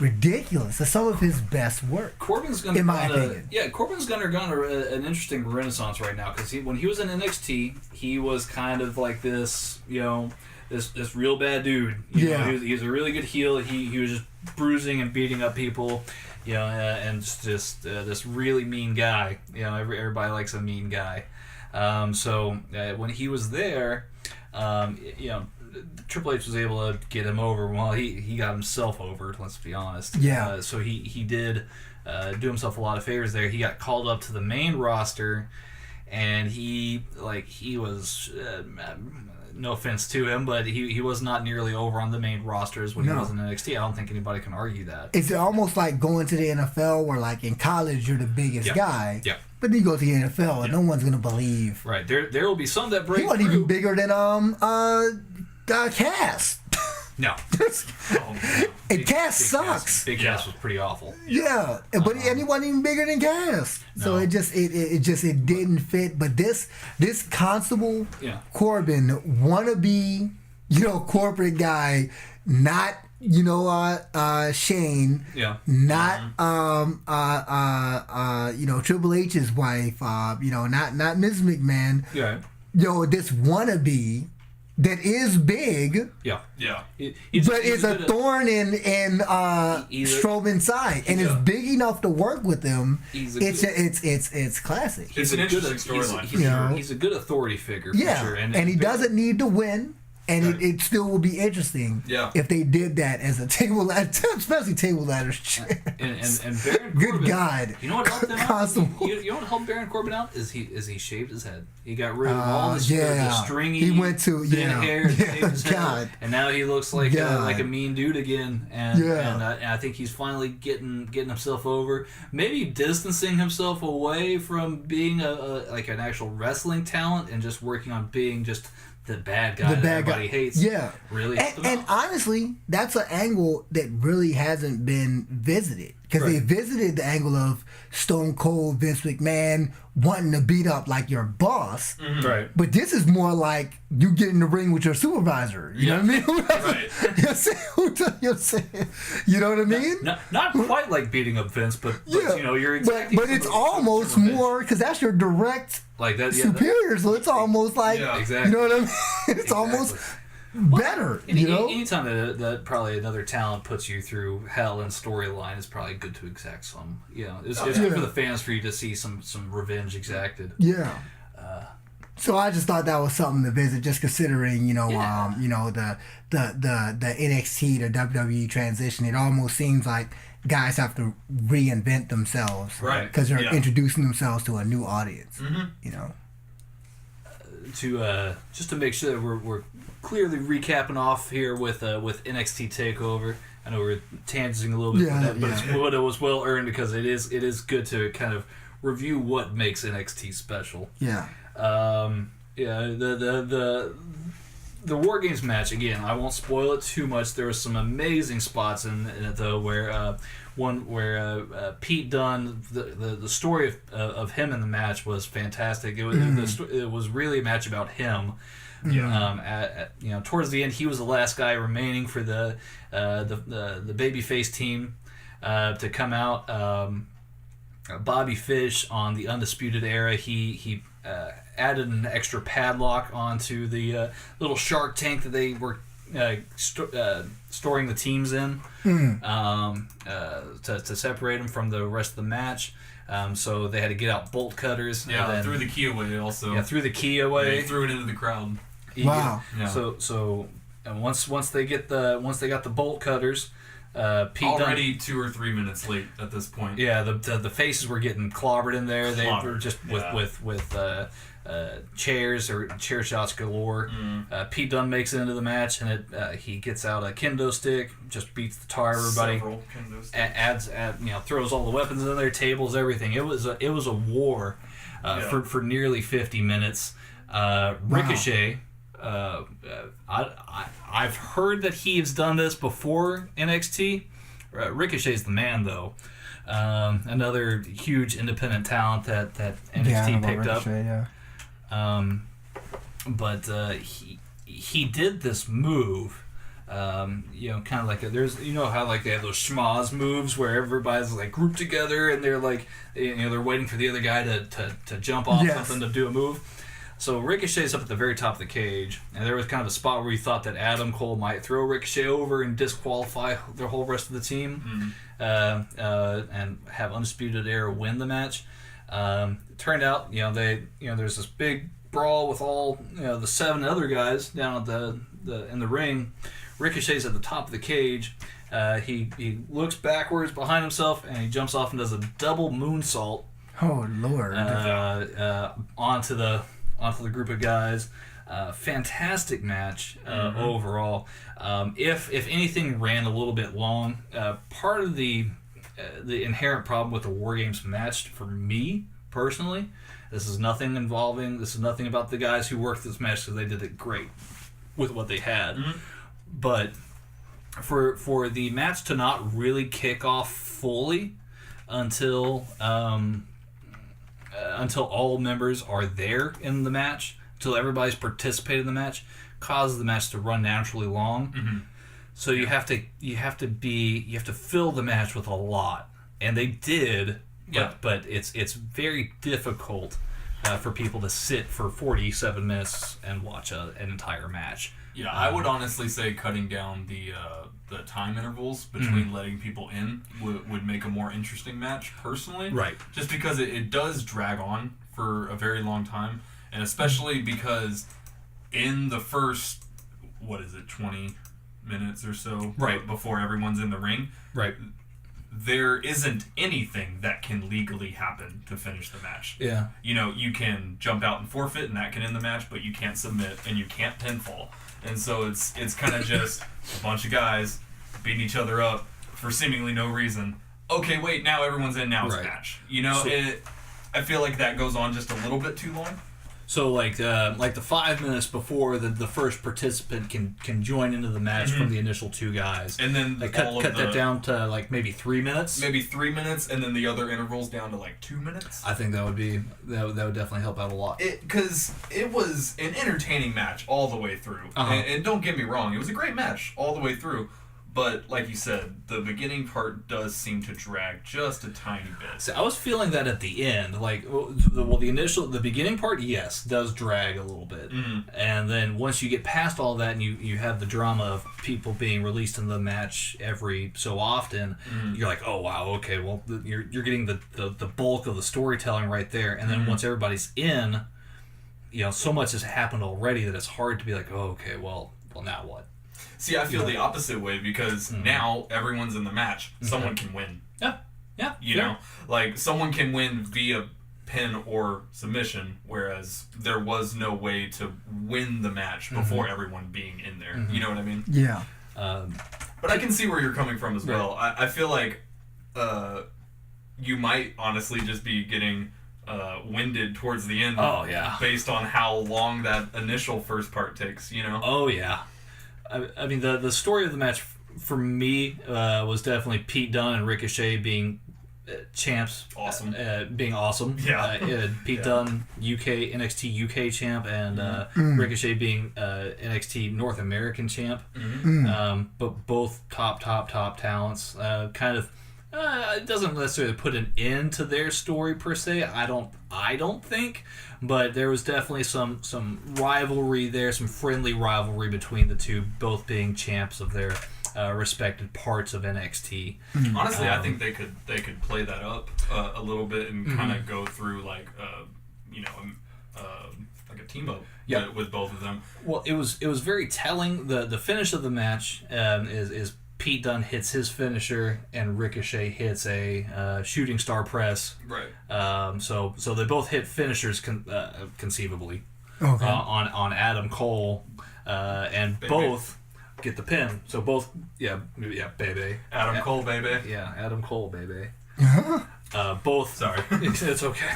ridiculous. It's some of his best work. Corbin's in my opinion. Corbin's undergone an interesting renaissance right now, because when he was in NXT, he was kind of like this, this real bad dude. He was a really good heel. He was just bruising and beating up people, and just this really mean guy. Everybody likes a mean guy. So when he was there, Triple H was able to get him over. Well, he got himself over, let's be honest. So he did do himself a lot of favors there. He got called up to the main roster, and he was no offense to him, but he was not nearly over on the main rosters when he was in NXT. I don't think anybody can argue that. It's almost like going to the NFL, where like in college you're the biggest guy. Yeah. But then you go to the NFL and no one's gonna believe. Right. There will be some that break. He wasn't even bigger than Cass. No. And Cass sucks. Big Cass was pretty awful. Yeah, but he wasn't even bigger than Cass. No. So it didn't fit. But this Constable Corbin wannabe, corporate guy, not Shane, not Triple H's wife, not Ms. McMahon. Yeah. This wannabe that is big. Yeah. But it's a thorn in Strowman's side, and it's big enough to work with him. It's classic. It's an interesting storyline. He's a good authority figure. Yeah, for sure. And he doesn't need to win. And it still will be interesting if they did that as a table ladder, especially table ladders. And Baron Corbin. Good God. You know what helped him out? You know what helped Baron Corbin out is he shaved his head. He got rid of all the stringy, he went to thin hair, and shaved his God. head, and now he looks like a mean dude again. And I think he's finally getting himself over. Maybe distancing himself away from being an actual wrestling talent and just working on being just the bad guy that everybody hates. Yeah. Really. And honestly, that's an angle that really hasn't been visited. because they visited the angle of Stone Cold Vince McMahon wanting to beat up like your boss. Right. But this is more like you get in the ring with your supervisor. You know what I mean? Right. You know what I mean? Not quite like beating up Vince, but Yeah. you know, you're exactly. But it's almost more because that's your direct like that. Yeah, superior. So it's almost like exactly. you know what I mean? It's almost better. You know? Anytime that probably another talent puts you through hell in storyline is probably good to exact some. You know, it's good for the fans for you to see some revenge exacted. Yeah. So I just thought that was something to visit, just considering, you know, the NXT to WWE transition. It almost seems like guys have to reinvent themselves, right? Because they're introducing themselves to a new audience. You know, to just to make sure that we're clearly recapping off here with NXT Takeover. I know we're tangenting a little bit, but it was well earned because it is good to kind of review what makes NXT special. Yeah. The War Games match, again, I won't spoil it too much. There were some amazing spots in it though, where Pete Dunne, the story of him in the match was fantastic. It was really a match about him. Towards the end, he was the last guy remaining for the babyface team to come out. Bobby Fish on the Undisputed Era, he added an extra padlock onto the little shark tank that they were storing the teams in to separate them from the rest of the match. So they had to get out bolt cutters. Yeah, and then, threw the key away also. Yeah, threw the key away. They threw it into the crowd. Wow. Yeah. So once they got the bolt cutters, Pete already Dunne, 2 or 3 minutes late at this point. Yeah, the faces were getting clobbered in there. They were just with chairs or chair shots galore. Pete Dunne makes it into the match, and he gets out a kendo stick, just beats the tar everybody. Several kendo sticks. Throws all the weapons in there, tables, everything. It was a war for nearly 50 minutes. Ricochet. I've heard that he has done this before NXT. Ricochet's the man, though. Another huge independent talent that NXT picked Ricochet, up. But he did this move. Kind of like there's how like they have those schmoz moves where everybody's like grouped together and they're like they're waiting for the other guy to jump off something to do a move. So Ricochet's up at the very top of the cage, and there was kind of a spot where you thought that Adam Cole might throw Ricochet over and disqualify the whole rest of the team, and have Undisputed Era win the match. It turned out, there's this big brawl with all the 7 other guys down at in the ring. Ricochet's at the top of the cage. He looks backwards behind himself, and he jumps off and does a double moonsault. Oh Lord! Onto the group of guys. Fantastic match overall. If anything ran a little bit long, part of the inherent problem with the War Games match for me personally, this is nothing about the guys who worked this match because they did it great with what they had. But for the match to not really kick off fully until all members are there in the match, until everybody's participated in the match, causes the match to run naturally long. So you have to fill the match with a lot, and they did. But it's very difficult for people to sit for 47 minutes and watch an entire match. Yeah, I would honestly say cutting down the time intervals between letting people in would make a more interesting match, personally. Right. Just because it does drag on for a very long time, and especially because in the first, 20 minutes or so before everyone's in the ring, there isn't anything that can legally happen to finish the match. Yeah. You can jump out and forfeit, and that can end the match, but you can't submit, and you can't pinfall. And so it's kind of just a bunch of guys beating each other up for seemingly no reason. Okay, wait, now everyone's in, now it's a match. I feel like that goes on just a little bit too long. So like the 5 minutes before the first participant can join into the match from the initial 2 guys, and then like cut that down to like maybe 3 minutes. Maybe 3 minutes, and then the other intervals down to like 2 minutes. I think that would definitely help out a lot. Because it was an entertaining match all the way through, and don't get me wrong, it was a great match all the way through. But like you said, the beginning part does seem to drag just a tiny bit. So I was feeling that at the end, like the beginning part, yes, does drag a little bit, and then once you get past all that and you have the drama of people being released in the match every so often, you're like, oh wow, okay, well you're getting the bulk of the storytelling right there, and then once everybody's in, so much has happened already that it's hard to be like, oh okay, well now what? See, I feel the opposite way because now everyone's in the match. Someone can win. Yeah. You know? Like, someone can win via pin or submission, whereas there was no way to win the match before everyone being in there. You know what I mean? Yeah. But I can see where you're coming from as well. I feel like you might honestly just be getting winded towards the end. Oh, yeah. Based on how long that initial first part takes, Oh, yeah. I mean, the story of the match for me was definitely Pete Dunne and Ricochet being champs. Awesome. Being awesome. Yeah. Pete Dunne, NXT UK champ, and Ricochet being NXT North American champ. But both top talents. Kind of, it doesn't necessarily put an end to their story per se. I don't think. But there was definitely some rivalry there, some friendly rivalry between the two, both being champs of their respected parts of NXT. Honestly, I think they could play that up a little bit and kind of go through like like a team up with both of them. Well, it was very telling. The finish of the match is Pete Dunne hits his finisher and Ricochet hits a shooting star press. Right. So they both hit finishers conceivably on Adam Cole, and baby. Both get the pin. So both, baby. Adam Cole, baby. Yeah, Adam Cole, baby. Both. Sorry, it's okay.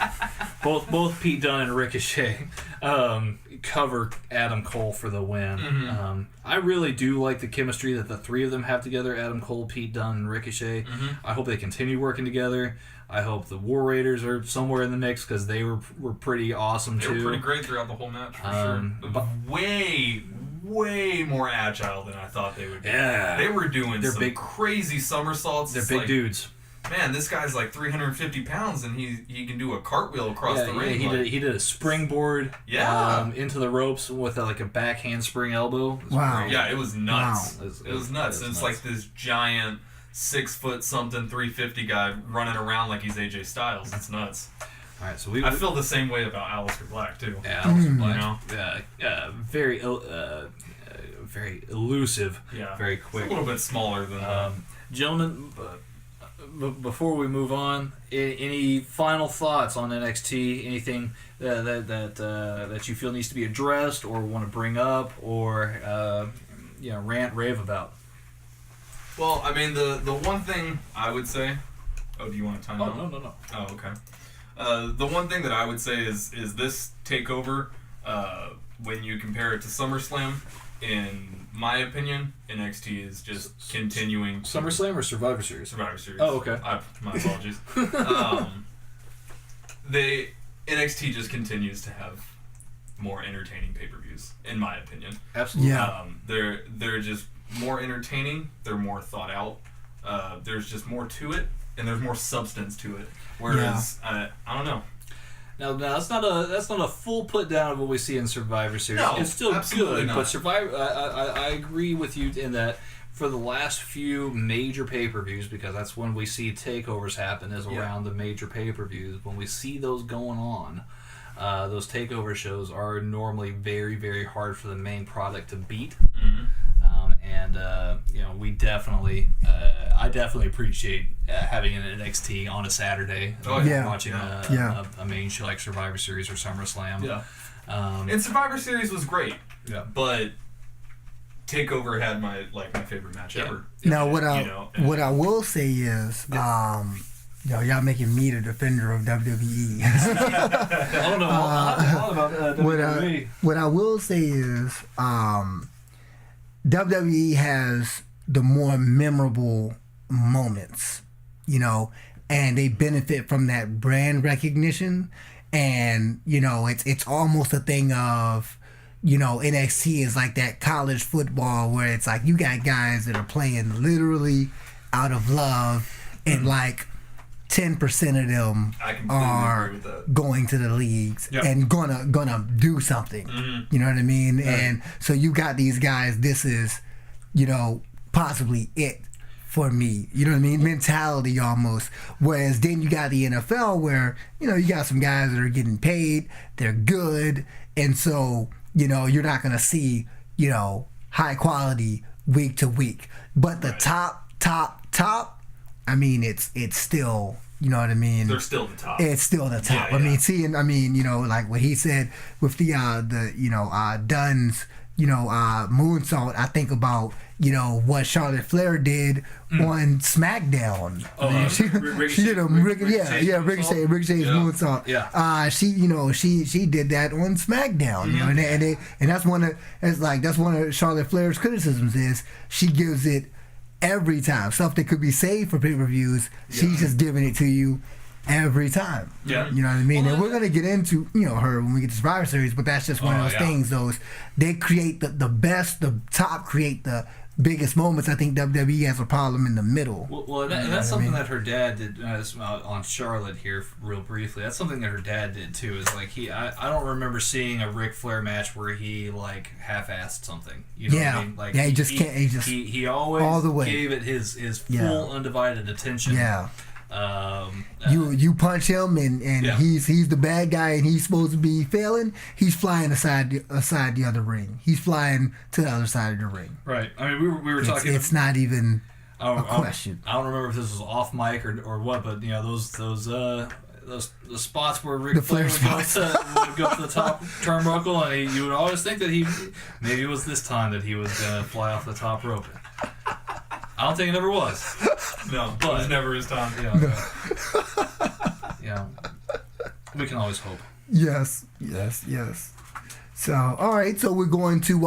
Both Pete Dunne and Ricochet cover Adam Cole for the win. I really do like the chemistry that the 3 of them have together: Adam Cole, Pete Dunne, and Ricochet. I hope they continue working together. I hope the War Raiders are somewhere in the mix because they were pretty awesome too. They were pretty great throughout the whole match for sure. But way more agile than I thought they would be. Yeah, they were doing some crazy somersaults. They're big dudes. Man, this guy's like 350 pounds, and he can do a cartwhile across the ring. He did a springboard into the ropes with a back handspring elbow. Wow. Great. Yeah, it was nuts. Wow. It was nuts. It's like this giant 6 foot something 350 guy running around like he's AJ Styles. It's nuts. All right, so I feel the same way about Aleister Black too. Yeah, Aleister Black. Very elusive. Yeah. Very quick. It's a little bit smaller than gentlemen. Before we move on, any final thoughts on NXT? Anything that you feel needs to be addressed, or want to bring up, or rant, rave about? Well, I mean, the one thing I would say. Oh, do you want to time out? No. Oh, okay. The one thing that I would say is this takeover, when you compare it to SummerSlam, in my opinion, NXT is just continuing. SummerSlam or Survivor Series? Survivor Series. Oh, okay. My apologies. NXT just continues to have more entertaining pay-per-views, in my opinion. Absolutely. Yeah. They're just more entertaining. They're more thought out. There's just more to it, and there's more substance to it. Whereas I don't know. Now that's not a full put down of what we see in Survivor Series. No, it's still good, not. but Survivor. I agree with you in that for the last few major pay-per-views, because that's when we see takeovers happen, is around the major pay-per-views. When we see those going on, those takeover shows are normally very, very hard for the main product to beat. We definitely, I definitely appreciate having an NXT on a Saturday, watching a main show like Survivor Series or SummerSlam. Yeah. And Survivor Series was great. Yeah. But Takeover had my favorite match ever. Now what I will say is Yo, y'all making me the defender of WWE. I don't know a lot about WWE. What I will say is WWE has the more memorable moments, you know, and they benefit from that brand recognition. And, you know, it's almost a thing of, you know, NXT is like that college football where it's like you got guys that are playing literally out of love, and like 10% of them are going to the leagues and gonna do something. You know what I mean? Right. And so you got these guys, this is, you know, possibly it for me. You know what I mean? Mentality almost. Whereas then you got the NFL where, you know, you got some guys that are getting paid, they're good, and so, you know, you're not gonna see, you know, high quality week to week. But the top, I mean, it's still, you know what I mean? They're still the top. It's still the top. Yeah. I mean, you know, like what he said with the you know, Dunn's, you know, moonsault. I think about, you know, what Charlotte Flair did on SmackDown. Oh, she did a Ricochet's moonsault. Yeah. She, you know, she did that on SmackDown. You know, and that's one of Charlotte Flair's criticisms is she gives it every time. Stuff that could be saved for pay-per-views, she's just giving it to you every time. Yeah. You know what I mean? And we're going to get into, you know, her when we get to Survivor Series, but that's just one of those things. They create the best, the top create the biggest moments. I think WWE has a problem in the middle. Well, and that's something that her dad did on Charlotte here, real briefly. That's something that her dad did too. Is like I don't remember seeing a Ric Flair match where he like half-assed something. You know what I mean? Like he just can't. He always all the way gave it his full undivided attention. Yeah. You punch him and he's the bad guy and he's supposed to be failing. He's flying aside the other ring. He's flying to the other side of the ring. Right. I mean, we were talking. It's not even a question. I don't remember if this was off mic or what, but you know those spots where Ric Flair would go to the top turnbuckle, and you would always think that maybe it was this time that he was gonna fly off the top rope. I don't think it ever was. No, but it was never his time. Yeah. We can always hope. Yes. So, all right. So we're going to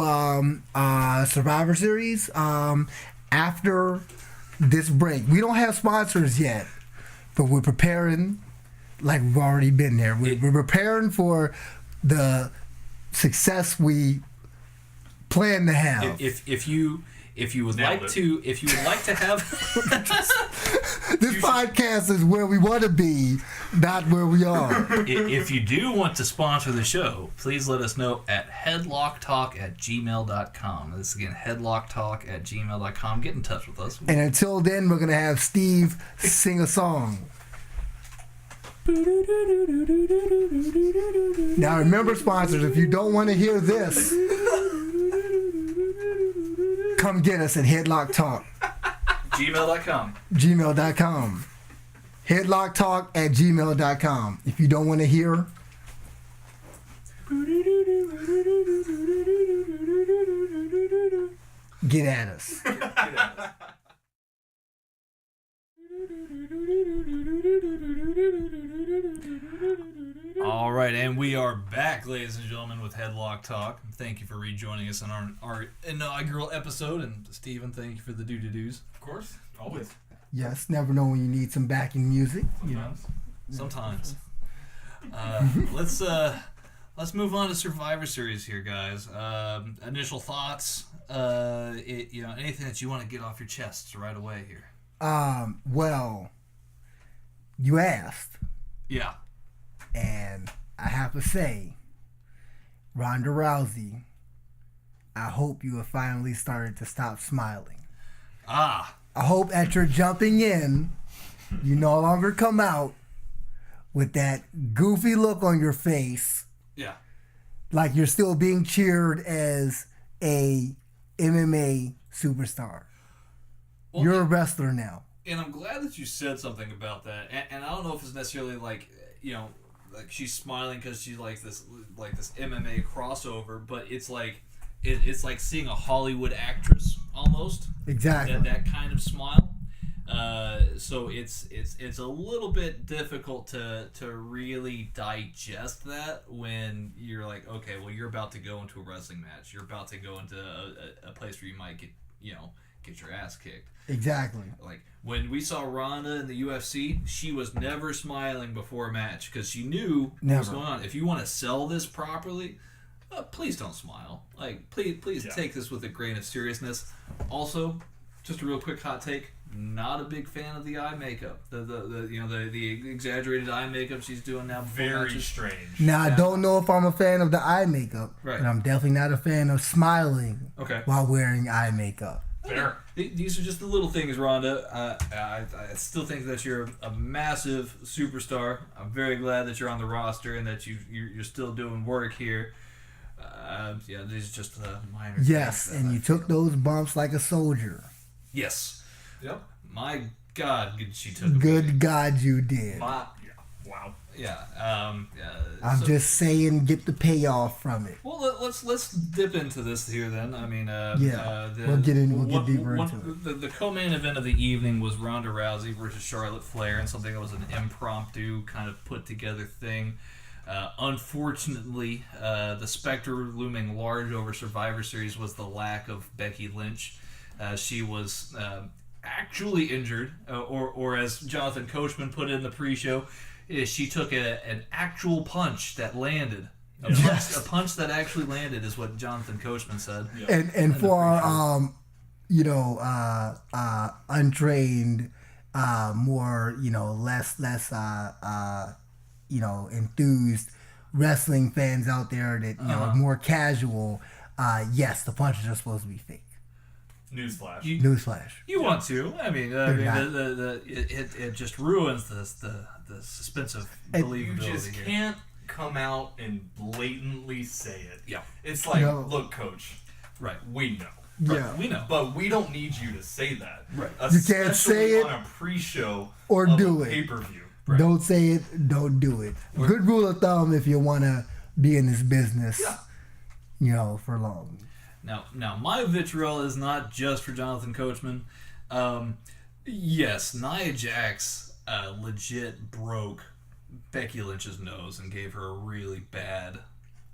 Survivor Series. After this break, we don't have sponsors yet, but we're preparing like we've already been there. We're preparing for the success we plan to have. If you would like to have this podcast is where we want to be, not where we are. If you do want to sponsor the show, please let us know at headlocktalk@gmail.com. This is again headlocktalk@gmail.com. Get in touch with us. And until then, we're gonna have Steve sing a song. Now remember, sponsors, if you don't want to hear this, come get us at Headlock Talk. gmail.com. gmail.com. Headlocktalk@gmail.com. If you don't want to hear, get at us. All right, and we are back, ladies and gentlemen, with Headlock Talk. Thank you for rejoining us on our inaugural episode, and Stephen, thank you for the do-do-dos. Of course, always. Yes, never know when you need some backing music. Sometimes. Let's move on to Survivor Series here, guys. Initial thoughts. Anything that you want to get off your chests right away here. Well, you asked. Yeah. And I have to say, Ronda Rousey, I hope you have finally started to stop smiling. I hope that you're jumping in, you no longer come out with that goofy look on your face. Yeah. Like you're still being cheered as a MMA superstar. Well, you're a wrestler now. And I'm glad that you said something about that. And I don't know if it's necessarily like she's smiling because she's like this MMA crossover, but it's like seeing a Hollywood actress almost. Exactly. That kind of smile. So it's a little bit difficult to really digest that when you're like, okay, well, you're about to go into a wrestling match. You're about to go into a place where you might get your ass kicked. Exactly. Like when we saw Ronda in the UFC, she was never smiling before a match because she knew what was going on. If you want to sell this properly, please don't smile. Like please take this with a grain of seriousness. Also, just a real quick hot take. Not a big fan of the eye makeup. The exaggerated eye makeup she's doing now. Very strange. Now, I don't know if I'm a fan of the eye makeup, right. and I'm definitely not a fan of smiling while wearing eye makeup. Fair. These are just the little things, Rhonda. I still think that you're a massive superstar. I'm very glad that you're on the roster and that you're still doing work here. These are just minor things. Yes, and you took those bumps like a soldier. Yes. Yep. My God, she took. Good God, you did. Wow. Yeah. I'm just saying, get the payoff from it. Well, let's dip into this here then. I mean, we'll get deeper into it. The co-main event of the evening was Ronda Rousey versus Charlotte Flair, and something that was an impromptu kind of put together thing. Unfortunately, the specter looming large over Survivor Series was the lack of Becky Lynch. She was actually injured, or as Jonathan Coachman put it in the pre-show, she took an actual punch that landed. A punch that actually landed is what Jonathan Coachman said. Yeah. And for our, untrained, more, less enthused wrestling fans out there that, more casual, yes, the punches are supposed to be fake. Newsflash. Newsflash. You want to? I mean, it just ruins the suspense of believability. You just here. can't come out and blatantly say it. Yeah. It's like, look, Coach. Right. We know. Yeah. We know. But we don't need you to say that. Right. You can't say it on a pre-show or do it. Pay-per-view. Right. Don't say it. Don't do it. Good rule of thumb if you want to be in this business. For long. Now, my vitriol is not just for Jonathan Coachman. Yes, Nia Jax legit broke Becky Lynch's nose and gave her a really bad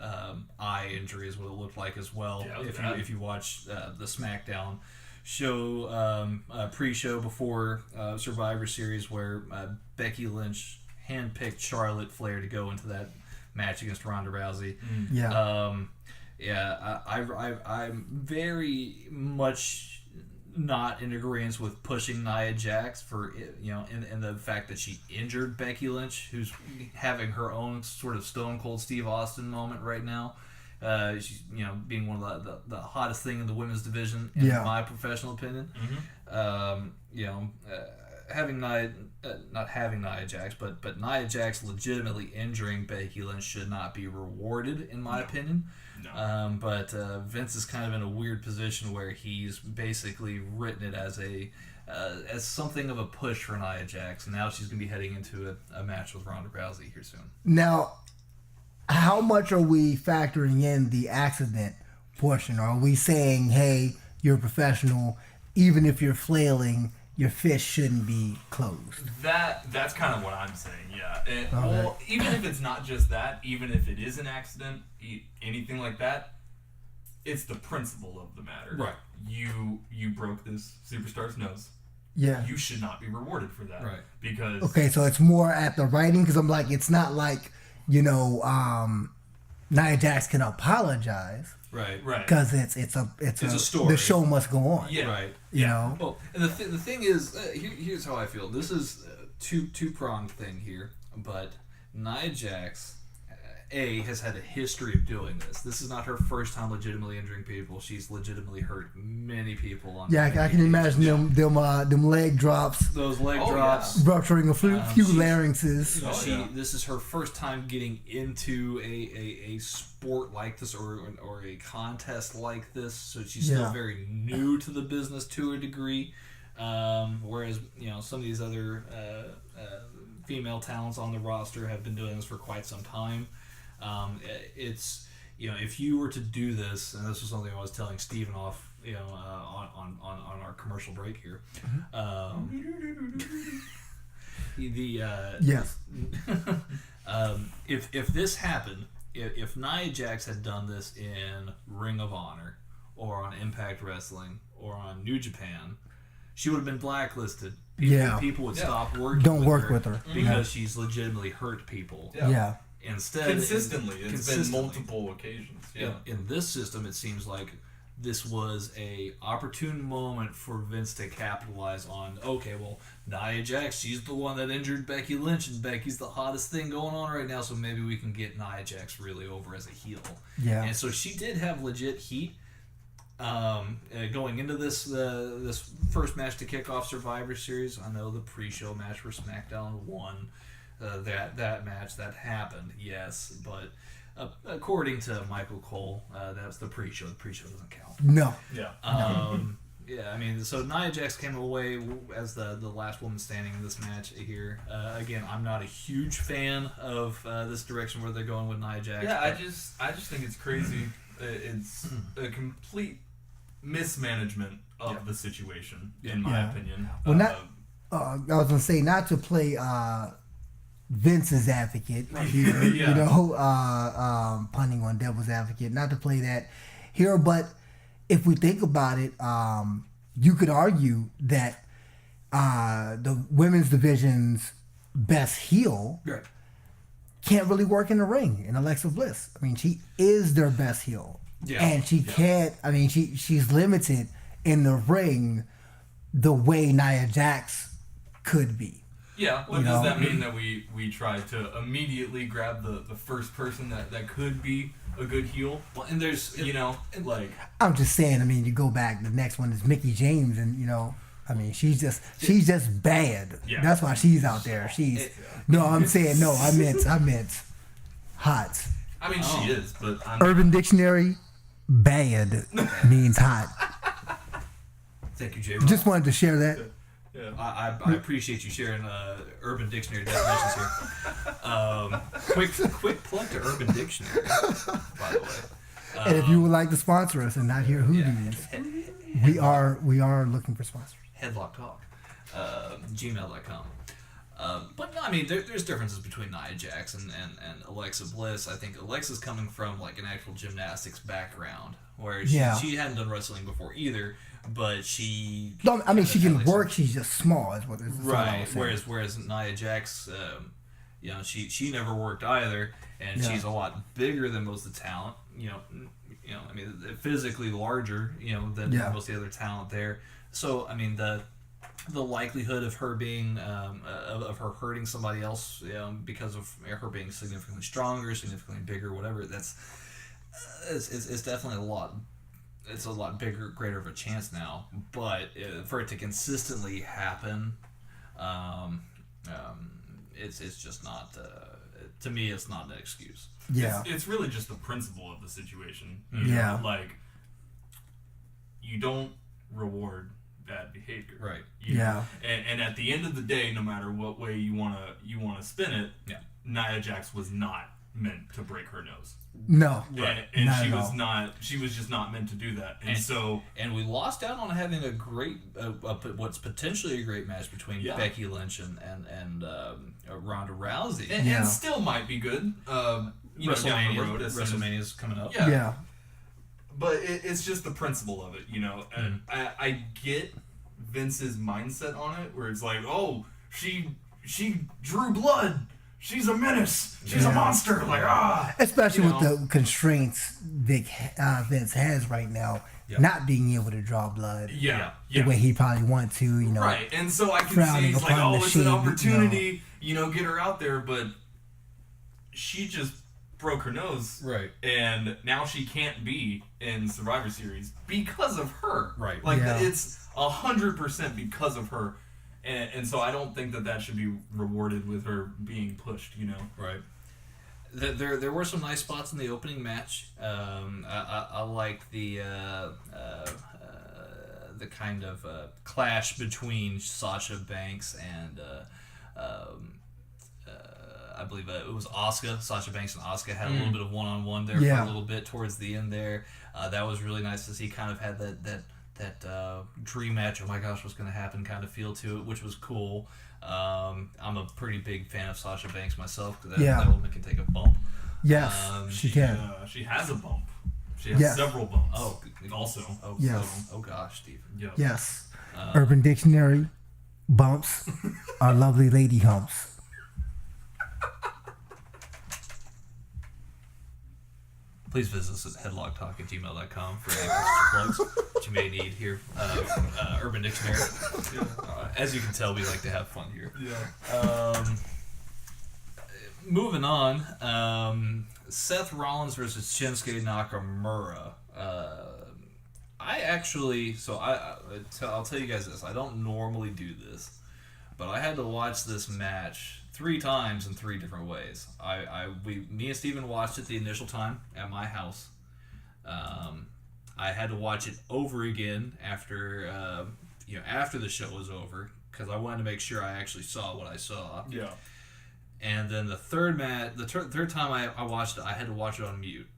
eye injury, is what it looked like as well. Yeah, if you watch the SmackDown show, pre-show before Survivor Series, where Becky Lynch handpicked Charlotte Flair to go into that match against Ronda Rousey. I'm very much not in agreement with pushing Nia Jax for in the fact that she injured Becky Lynch, who's having her own sort of Stone Cold Steve Austin moment right now. She's being one of the hottest thing in the women's division in my professional opinion. Having not having Nia Jax, but Nia Jax legitimately injuring Becky Lynch should not be rewarded in my opinion. No. But Vince is kind of in a weird position where he's basically written it as something of a push for Nia Jax, and now she's going to be heading into a match with Ronda Rousey here soon. Now, how much are we factoring in the accident portion? Are we saying, hey, you're a professional, even if you're flailing, your fist shouldn't be closed? That's kind of what I'm saying, yeah. And, well, even if it's not just that, even if it is an accident, anything like that, it's the principle of the matter. Right. You broke this superstar's nose. Yeah. You should not be rewarded for that. Right. Because... Okay, so it's more at the writing, because I'm like, it's not like, Nia Jax can apologize. Right. Because it's a story. The show must go on. Yeah. Right. You know. Well, and the thing is, here's how I feel. This is two-pronged thing here, but Nia Jax, has had a history of doing this. This is not her first time legitimately injuring people. She's legitimately hurt many people on. Yeah, I can imagine them leg drops. Those leg drops. Rupturing a few larynxes. This is her first time getting into a sport like this or a contest like this, so she's still very new to the business to a degree. Whereas some of these other female talents on the roster have been doing this for quite some time. It's if you were to do this, and this was something I was telling Stephen off, on our commercial break here. Yes. If this happened, if Nia Jax had done this in Ring of Honor or on Impact Wrestling or on New Japan, she would have been blacklisted. People would stop working. Don't work with her because she's legitimately hurt people. Yeah. Instead, consistently, it's been multiple occasions. Yeah. In this system, it seems like this was a opportune moment for Vince to capitalize on. Okay, well, Nia Jax, she's the one that injured Becky Lynch, and Becky's the hottest thing going on right now, so maybe we can get Nia Jax really over as a heel. Yeah. And so she did have legit heat going into this first match to kick off Survivor Series. I know the pre-show match for SmackDown won that match. That happened, yes, but according to Michael Cole, that's the pre-show. The pre-show doesn't count. No. Yeah. Yeah, I mean, so Nia Jax came away as the last woman standing in this match here. Again, I'm not a huge fan of this direction where they're going with Nia Jax. Yeah, I just think it's crazy. It's a complete mismanagement of the situation, in my opinion. Well, I was gonna say, not to play Vince's advocate here, punning on devil's advocate, not to play that here, but if we think about it, you could argue that the women's division's best heel can't really work in the ring in Alexa Bliss. I mean, she is their best heel. Yeah. And she can't, I mean, she's limited in the ring the way Nia Jax could be. Yeah, well, does that mean that we try to immediately grab the first person that could be a good heel? Well, and there's, I'm just saying, I mean, you go back, the next one is Mickie James, and, I mean, she's just bad. Yeah. That's why she's out there. I meant hot. I mean, she is, but Urban Dictionary, bad means hot. Thank you, Jay. Just wanted to share that. Yeah. I appreciate you sharing Urban Dictionary definitions here. Quick plug to Urban Dictionary, by the way. And if you would like to sponsor us and not hear Houdinies, we are looking for sponsors. Headlock Talk, gmail.com. But no, I mean, there's differences between Nia Jax and Alexa Bliss. I think Alexa's coming from like an actual gymnastics background, where she hadn't done wrestling before either, but she. No, I mean, she can work. She's just small, is what. Right. Whereas Nia Jax, she never worked either, and she's a lot bigger than most of the talent. I mean, physically larger, than most of the other talent there. So I mean the likelihood of her being of her hurting somebody else because of her being significantly stronger, significantly bigger, whatever, that's it's definitely a lot bigger, greater of a chance now. But for it to consistently happen, it's just not to me, it's not an excuse. Yeah, it's really just the principle of the situation. Yeah, like you don't reward bad behavior, right? And at the end of the day, no matter what way you wanna spin it, Nia Jax was not meant to break her nose. No, right. And she was just not meant to do that. And we lost out on having a great what's potentially a great match between Becky Lynch and Ronda Rousey, and still might be good. WrestleMania's coming up. Yeah. But it's just the principle of it, And I get Vince's mindset on it, where it's like, oh, she drew blood. She's a menace. She's a monster. Like, especially with the constraints Vince has right now, not being able to draw blood. The way he probably want to, Right, and so I can see he's like, oh, it's an opportunity, get her out there, but she just broke her nose, right? And now she can't be in Survivor Series because of her, right? Like it's 100% because of her, and so I don't think that should be rewarded with her being pushed, Right. There were some nice spots in the opening match. I like the kind of clash between Sasha Banks and I believe it was Asuka. Sasha Banks and Asuka had a little bit of one-on-one there for a little bit towards the end there. That was really nice to see. Kind of had that dream match, oh my gosh, what's going to happen kind of feel to it, which was cool. I'm a pretty big fan of Sasha Banks myself, because that woman can take a bump. Yes, she can. She has a bump. She has several bumps. Oh, also. Oh, yes. Oh gosh, Steve. Yep. Yes. Urban Dictionary, bumps are lovely lady humps. Please visit us at headlocktalk@gmail.com for any plugs that you may need here from Urban Dictionary. As you can tell, we like to have fun here. Yeah. Moving on, Seth Rollins versus Shinsuke Nakamura. I'll tell you guys this. I don't normally do this, but I had to watch this match 3 times in 3 different ways. Me and Steven watched it the initial time at my house. I had to watch it over again after the show was over, because I wanted to make sure I actually saw what I saw. Yeah. And then the third time I watched it, I had to watch it on mute.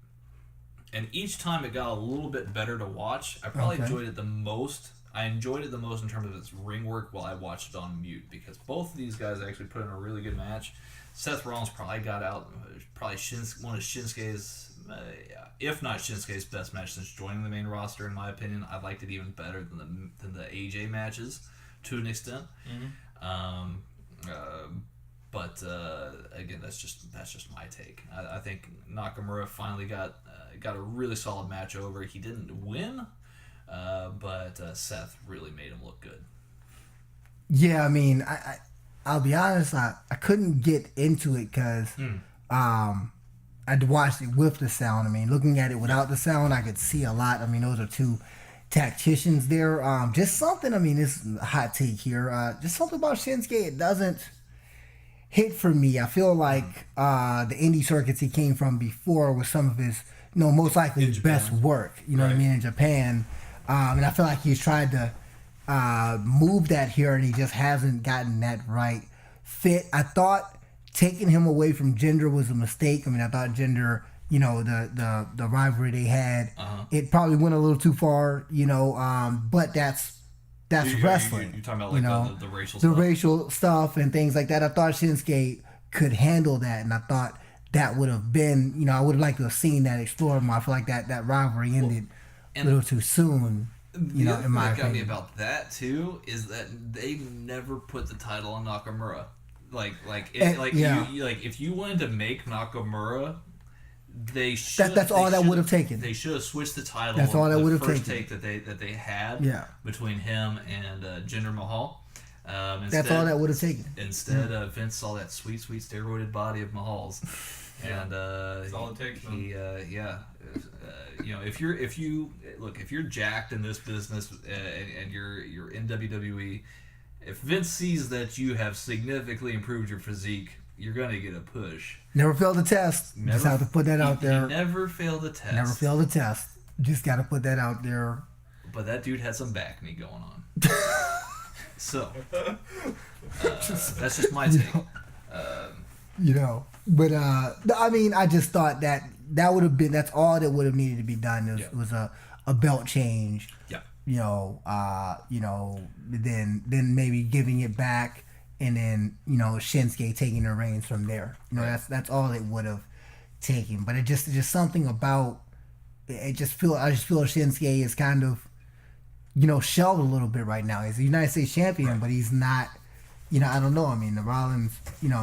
And each time it got a little bit better to watch. I probably enjoyed it the most. I enjoyed it the most in terms of its ring work while I watched it on mute, because both of these guys actually put in a really good match. Seth Rollins probably got out one of Shinsuke's, if not Shinsuke's best match since joining the main roster, in my opinion. I liked it even better than the AJ matches to an extent. But again, that's just my take. I think Nakamura finally got a really solid match over. He didn't win, but Seth really made him look good. Yeah, I mean, I'll be honest, I couldn't get into it because I'd watched it with the sound. I mean, looking at it without the sound, I could see a lot. I mean, those are 2 tacticians there. Just something, I mean, this is a hot take here. Just something about Shinsuke, it doesn't hit for me. I feel like the indie circuits he came from before was some of his, most likely his best work. You know what I mean, in Japan. And I feel like he's tried to move that here, and he just hasn't gotten that right fit. I thought taking him away from Jinder was a mistake. I mean, I thought Jinder, the rivalry they had, it probably went a little too far. But that's wrestling. You're talking about like the racial stuff. The racial stuff and things like that. I thought Shinsuke could handle that, and I thought that would have been, I would have liked to have seen that explored more. I feel like that rivalry ended a little too soon. In my opinion. What got me about that too is that they never put the title on Nakamura. If you wanted to make Nakamura, they should. That's all that would have taken. They should have switched the title. That's all that would have taken. First take that they had between him and Jinder Mahal. That's all that would have taken. Instead, Vince saw that sweet steroided body of Mahal's, and that's all it takes. If you're jacked in this business and you're in WWE, if Vince sees that you have significantly improved your physique, you're gonna get a push. Never failed the test. Just have to put that out there. Never failed the test. Never failed the test. Just got to put that out there. But that dude had some back knee going on. So that's just my take. But I mean, I just thought that would have been, that's all that would have needed to be done was a belt change. Yeah. Then maybe giving it back, and then Shinsuke taking the reins from there. That's all it would have taken. But it just something about it. I just feel Shinsuke is kind of shelved a little bit right now. He's a United States champion, but he's not. I don't know. I mean, the Rollins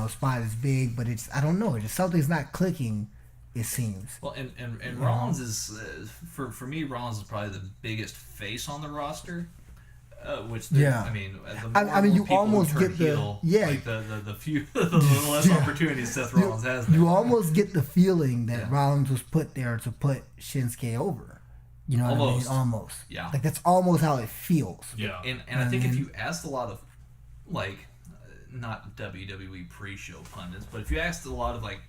spot is big, but I don't know. It's just something's not clicking. It seems. Well, and Rollins is for me. Rollins is probably the biggest face on the roster. You almost get the less opportunities Seth Rollins has. You almost get the feeling that Rollins was put there to put Shinsuke over. You know almost. what I mean? Almost. Yeah. Like that's almost how it feels. Yeah. And I think if you asked a lot of not WWE pre-show pundits, but if you asked a lot of like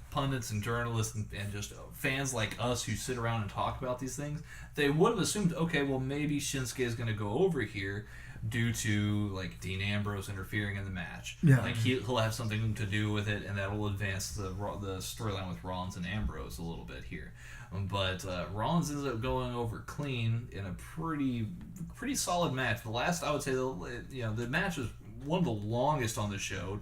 pundits and journalists and just fans like us who sit around and talk about these things, they would have assumed, okay, well maybe Shinsuke is going to go over here, due to like Dean Ambrose interfering in the match. Yeah. Like he'll have something to do with it, and that will advance the storyline with Rollins and Ambrose a little bit here. But Rollins ends up going over clean in a pretty solid match. The last, I would say, the match was one of the longest on the show,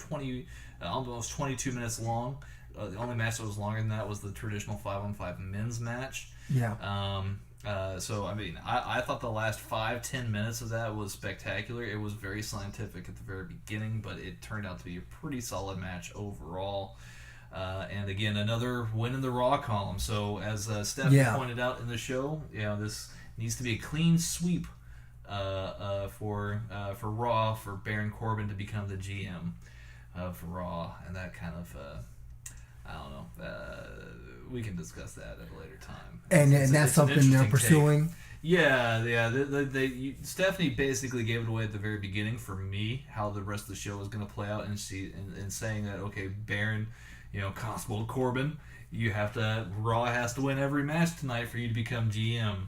almost 22 minutes long. The only match that was longer than that was the traditional 5-on-5 men's match. Yeah. So, I mean, I thought the last 5-10 minutes of that was spectacular. It was very scientific at the very beginning, but it turned out to be a pretty solid match overall. And again, another win in the Raw column. So, as Stephanie pointed out in the show, this needs to be a clean sweep for Raw, for Baron Corbin to become the GM of Raw, and that kind of I don't know. We can discuss that at a later time. And that's something they're pursuing. Take. Yeah. Stephanie basically gave it away at the very beginning for me how the rest of the show was going to play out, and saying that okay, Baron, Constable Corbin, Raw has to win every match tonight for you to become GM.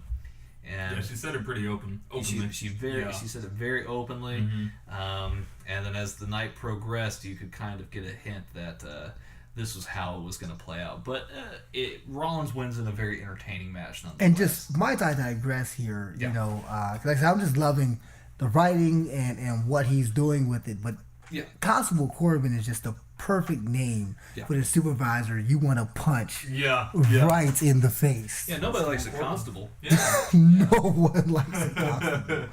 And yeah, she said it pretty openly. She said it very openly. Mm-hmm. And then as the night progressed, you could kind of get a hint that this was how it was going to play out. But Rollins wins in a very entertaining match nonetheless. And just might I digress here, because like I said, I'm just loving the writing and what he's doing with it. But Constable Corbin is just a perfect name for the supervisor you want to punch right in the face. Yeah, nobody likes a constable. No one likes a constable.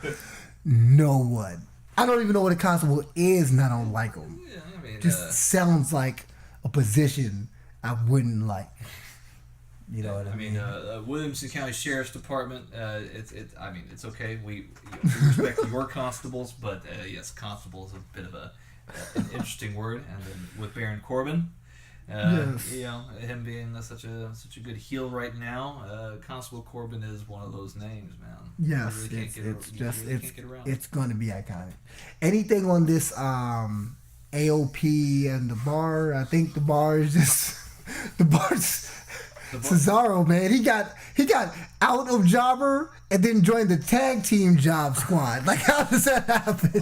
No one. I don't even know what a constable is, and I don't like him. Yeah, I mean, just sounds like a position I wouldn't like. You know what I mean? Williamson County Sheriff's Department. It's okay. We respect your constables, but yes, constable is a bit of an interesting word. And then with Baron Corbin, him being such a good heel right now, Constable Corbin is one of those names, man. Yes, it's going to be iconic. Anything on this AOP and the bar? I think the bar is just Cesaro, man. He got out of Jobber and then joined the tag team job squad. Like, how does that happen?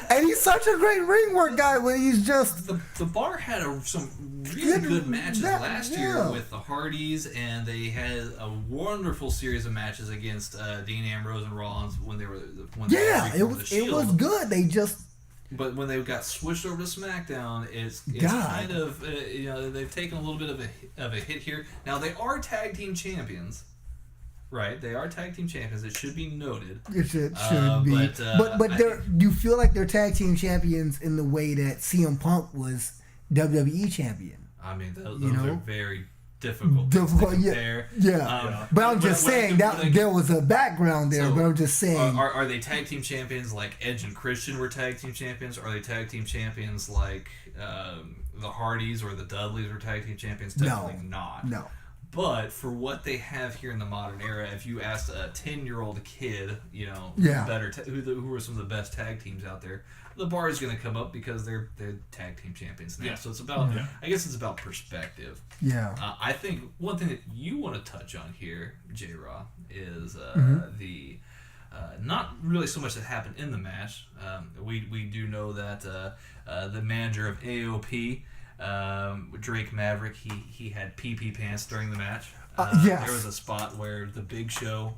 And he's such a great ring work guy when he's just... The bar had some really good matches last year with the Hardys, and they had a wonderful series of matches against Dean Ambrose and Rollins when they were it was good. They just... But when they got switched over to SmackDown, it's kind of they've taken a little bit of a hit here. Now they are tag team champions, right? They are tag team champions. It should be noted. It should be. But you feel like they're tag team champions in the way that CM Punk was WWE champion. I mean, those are very difficult to compare. But I'm just saying that there was a background there. So, but I'm just saying, are they tag team champions like Edge and Christian were tag team champions? Are they tag team champions like the Hardys or the Dudleys were tag team champions? Definitely not. No. But for what they have here in the modern era, if you asked a 10-year-old kid, who are some of the best tag teams out there, the bar is going to come up because they're tag team champions now. Yeah. So it's about, I guess it's about perspective. Yeah. I think one thing that you want to touch on here, J-Raw, is the not really so much that happened in the match. We do know that the manager of AOP, Drake Maverick, he had PP pants during the match. Yes. There was a spot where the Big Show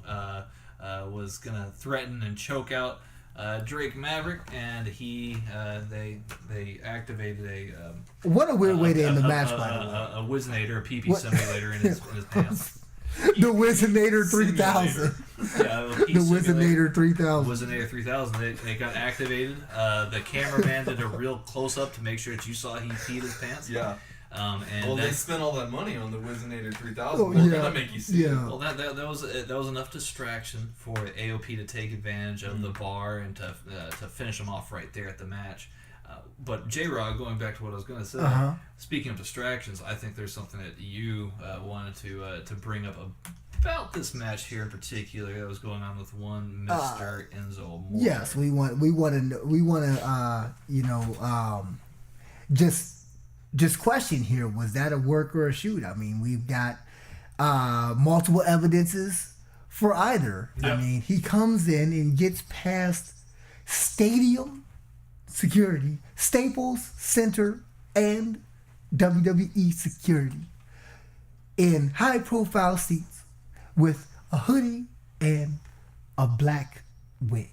was gonna threaten and choke out Drake Maverick, and they activated a what a weird way to end the match, by the way. A Wizinator, a PP simulator in his pants. The Wizinator 3000. The Wizinator 3000. Wizinator 3000. They got activated. The cameraman did a real close up to make sure that you saw he peed his pants. Yeah. They spent all that money on the Wizinator 3000. Oh, They're gonna make you see it. Well, that was enough distraction for AOP to take advantage of the bar and to finish them off right there at the match. But J-Rod, going back to what I was going to say, speaking of distractions, I think there's something that you wanted to bring up about this match here in particular that was going on with one Mr. Enzo Amore. Yes, we want to just question here, was that a work or a shoot? I mean, we've got multiple evidences for either. Yep. I mean, he comes in and gets past stadium security, Staples Center, and WWE security in high-profile seats with a hoodie and a black wig.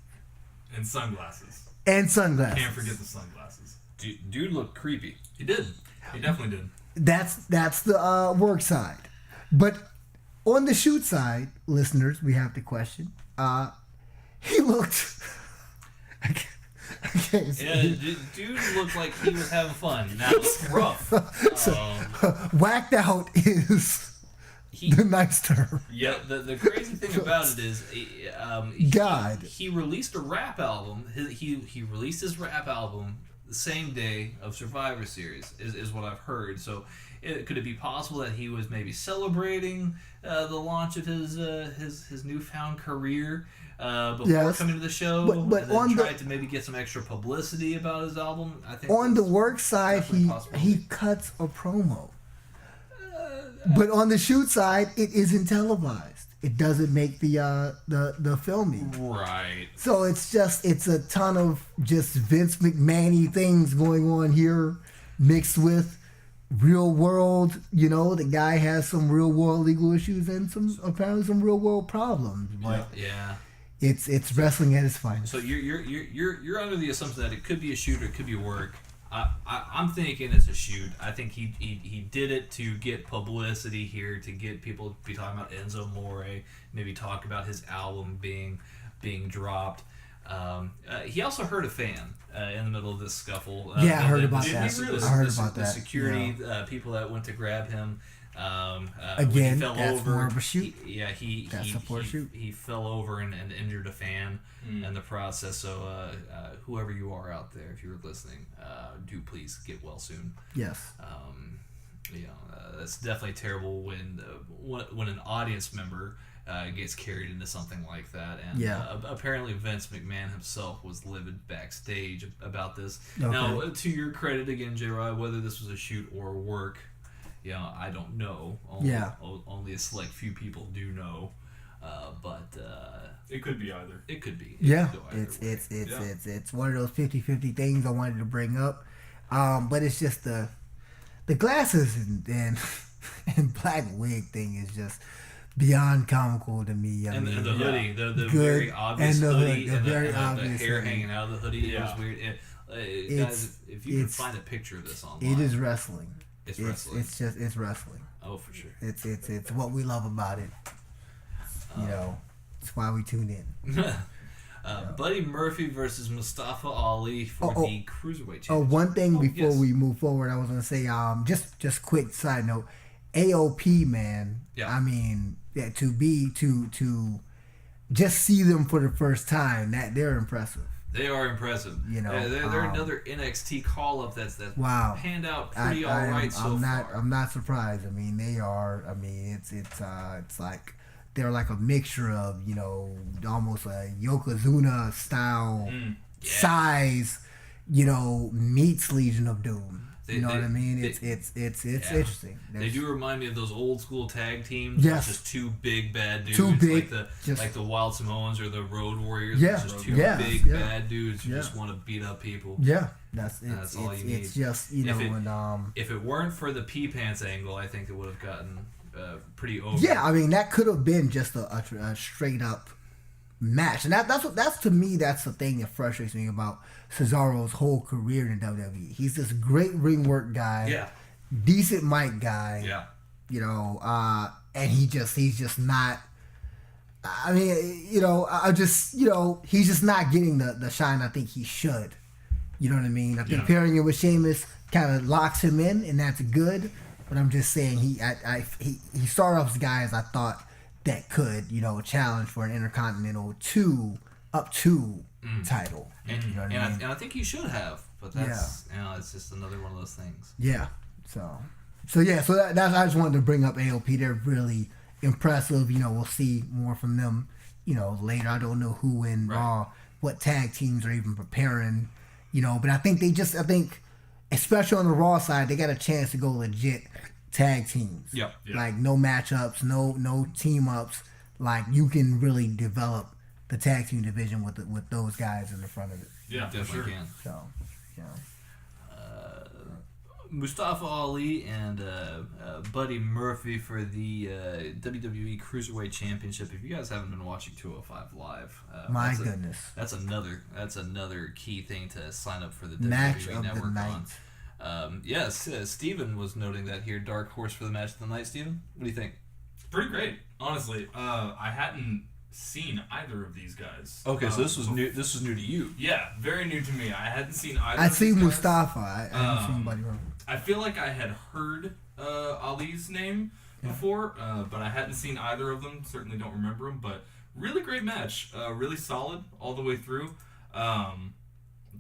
And sunglasses. And sunglasses. Can't forget the sunglasses. Dude looked creepy. He did. He definitely did. That's the work side. But on the shoot side, listeners, we have the question. He looked... Yeah, dude looked like he was having fun. Now it's rough. Whacked out is the nice term. Yeah, the crazy thing about it is, he released a rap album. He released his rap album the same day of Survivor Series, is what I've heard. So, could it be possible that he was maybe celebrating the launch of his newfound career before coming to the show, but and then on tried to maybe get some extra publicity about his album? I think on the work side, he cuts a promo. But on the shoot side, it isn't televised. It doesn't make the filming. Right. So it's a ton of just Vince McMahon-y things going on here, mixed with real world. You know, the guy has some real world legal issues and apparently some real world problems. But yeah. It's wrestling at its finest. So you're under the assumption that it could be a shoot or it could be work. I'm thinking it's a shoot. I think he did it to get publicity here, to get people to be talking about Enzo More, maybe talk about his album being dropped. He also hurt a fan in the middle of this scuffle. I heard about that. I heard about that. The security people that went to grab him. Again, he fell that's over, more of a shoot. He fell over and injured a fan in the process. So whoever you are out there, if you're listening, do please get well soon. Yes. That's definitely terrible when an audience member gets carried into something like that. And apparently Vince McMahon himself was livid backstage about this. Okay. Now, to your credit again, J-Rod, whether this was a shoot or work, I don't know. Only a select few people do know. But it could be either. It could be. It's one of those 50-50 things I wanted to bring up. But it's just the glasses and black wig thing is just beyond comical to me. And the hoodie, the very obvious hoodie, and the hair hanging out of the hoodie. It was weird. Guys, if you can find a picture of this online, it is wrestling. It's wrestling. It's wrestling. Oh, for sure. It's what we love about it. It's why we tune in. Buddy Murphy versus Mustafa Ali for the Cruiserweight Championship. One thing before we move forward, I was gonna say, just quick side note, AOP, man. Yeah. I mean, to just see them for the first time, that they're impressive. They are impressive. They're another NXT call-up that's panned out pretty all right so far. I'm not surprised. I mean, they are. I mean, it's like they're like a mixture of almost a Yokozuna style size, meets Legion of Doom. What I mean? It's interesting. They do remind me of those old school tag teams. Yes. Just two big bad dudes. Too big. Like the Wild Samoans or the Road Warriors. Yeah. Just two big bad dudes who just want to beat up people. Yeah. That's all you need. It's just, if it weren't for the pee pants angle, I think it would have gotten pretty over. Yeah, I mean, that could have been just a straight up match. And that's to me, that's the thing that frustrates me about Cesaro's whole career in WWE. He's this great ring work guy, decent mic guy, and he's just not. I mean, he's just not getting the shine I think he should. You know what I mean? I think pairing it with Sheamus kind of locks him in, and that's good. But I'm just saying he started off as guys I thought that could, challenge for an Intercontinental up to title. And, you know what I mean? And I think he should have, but that's it's just another one of those things. Yeah. So that's I just wanted to bring up AOP. They're really impressive. We'll see more from them. Later. I don't know who in Raw, what tag teams are even preparing. But I think especially on the Raw side, they got a chance to go legit tag teams. Yep. Like no matchups, no team ups. like you can really develop the tag team division with those guys in the front of it. Yeah, Definitely can. So, you know. Mustafa Ali and Buddy Murphy for the WWE Cruiserweight Championship. If you guys haven't been watching 205 Live, my goodness, that's another key thing to sign up for the match WWE of Network the night. on. Yes, Steven was noting that here. Dark horse for the match of the night. Steven, what do you think? Pretty great, honestly. I hadn't seen either of these guys. Okay, so this was new. This was new to you. Yeah, very new to me. I hadn't seen either. I'd of seen these guys. Mustafa. I haven't seen Buddy Murphy. I feel like I had heard Ali's name before, but I hadn't seen either of them. Certainly don't remember them, but really great match. Really solid all the way through. I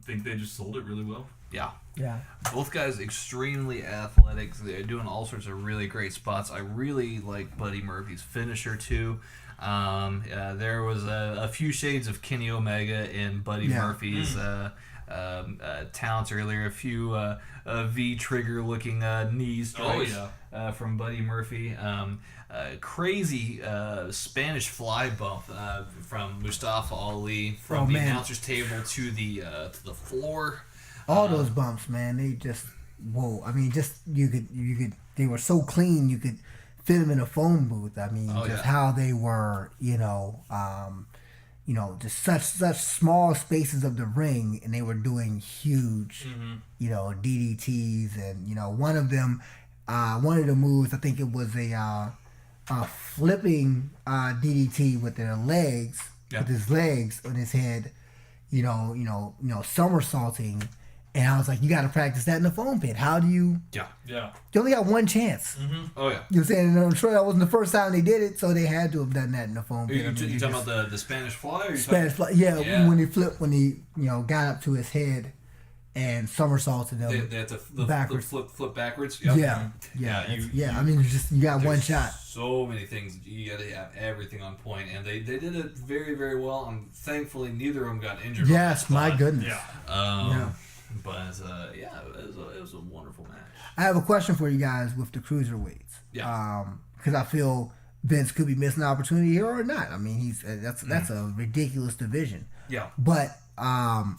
think they just sold it really well. Yeah. Yeah. Both guys extremely athletic. They're doing all sorts of really great spots. I really like Buddy Murphy's finisher too. There was a few shades of Kenny Omega in Buddy Murphy's talents earlier. A few V-trigger looking knee strikes from Buddy Murphy. Crazy Spanish fly bump from Mustafa Ali from the announcer's table to the floor. All those bumps, man, they just whoa. I mean, just you could they were so clean you could fit them in a phone booth. I mean, how they were, just such small spaces of the ring, and they were doing huge, DDTs, and one of them, one of the moves, I think it was a flipping DDT with their legs, with his legs on his head, somersaulting. And I was like, you got to practice that in the foam pit. How do you... Yeah. You only got one chance. Mm-hmm. Oh, yeah. You know what I'm saying? And I'm sure that wasn't the first time they did it, so they had to have done that in the foam pit. You talking about the Spanish fly? Or Spanish fly, yeah. When he got up to his head and somersaulted him they had to backwards. flip backwards? Yep. Yeah. I mean, you got one shot. So many things. You got to have everything on point, and they did it very, very well. And thankfully, neither of them got injured. Yes, my goodness. Yeah. But it was a wonderful match. I have a question for you guys with the cruiserweights. Yeah. Because I feel Vince could be missing an opportunity here or not. I mean, that's a ridiculous division. Yeah. But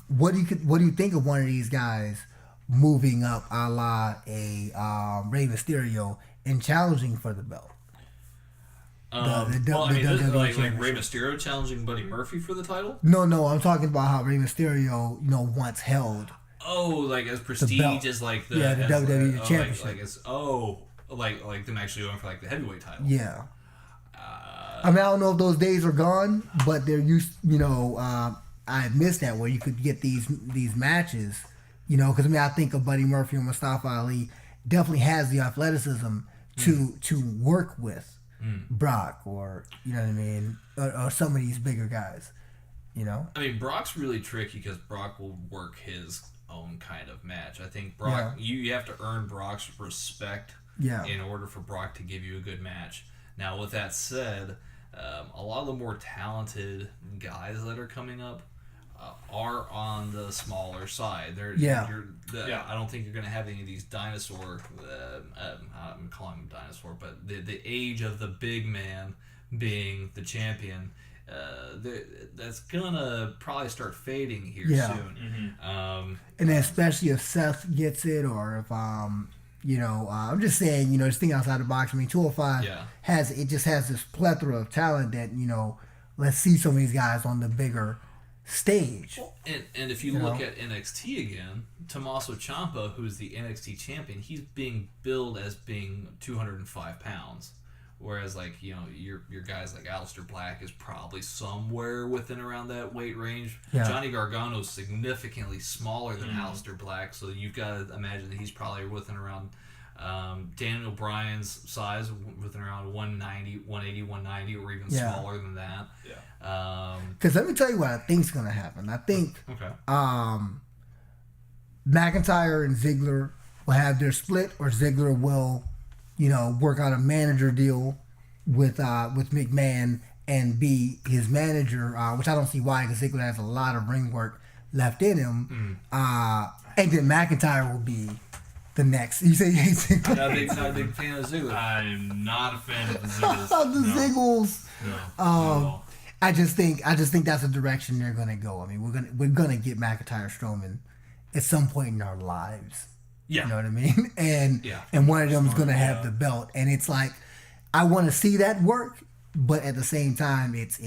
what do you think of one of these guys moving up, a la a Rey Mysterio, and challenging for the belt? Like Rey Mysterio challenging Buddy Murphy for the title? No, I'm talking about how Rey Mysterio, once held. Oh, like as prestige as like the WWE championship. Like them actually going for like the heavyweight title. Yeah. I mean, I don't know if those days are gone, but they're used. I missed that where you could get these matches. Because I think of Buddy Murphy and Mustafa Ali definitely has the athleticism to work with Brock or or some of these bigger guys. I mean, Brock's really tricky because Brock will work his own kind of match. I think Brock, you have to earn Brock's respect in order for Brock to give you a good match. Now, with that said, a lot of the more talented guys that are coming up are on the smaller side. I don't think you're going to have any of these dinosaur. I'm calling them dinosaur, but the age of the big man being the champion. That's gonna probably start fading here soon. Mm-hmm. And then especially if Seth gets it, or if I'm just saying, just thinking outside the box. I mean, 205 has this plethora of talent that let's see some of these guys on the bigger stage. And if you look at NXT again, Tommaso Ciampa, who's the NXT champion, he's being billed as being 205 pounds. Whereas, your guys like Aleister Black is probably somewhere within around that weight range. Yeah. Johnny Gargano's significantly smaller than Aleister Black, so you've got to imagine that he's probably within around Daniel Bryan's size, within around 190, 180, 190, or even smaller than that. Yeah. Because let me tell you what I think's going to happen. I think McIntyre and Ziggler will have their split, or Ziggler will work out a manager deal with McMahon and be his manager, which I don't see why, because Ziggler has a lot of ring work left in him. And then McIntyre will be the next. You say you hate Ziggler. Not a big fan of Ziggler. I'm not a fan of the Ziggles. The Ziggles. No. Not at all. I just think that's the direction they're gonna go. I mean, we're gonna get McIntyre Strowman at some point in our lives. Yeah. You know what I mean? And one of them is gonna have the belt, and it's like I want to see that work, but at the same time, it's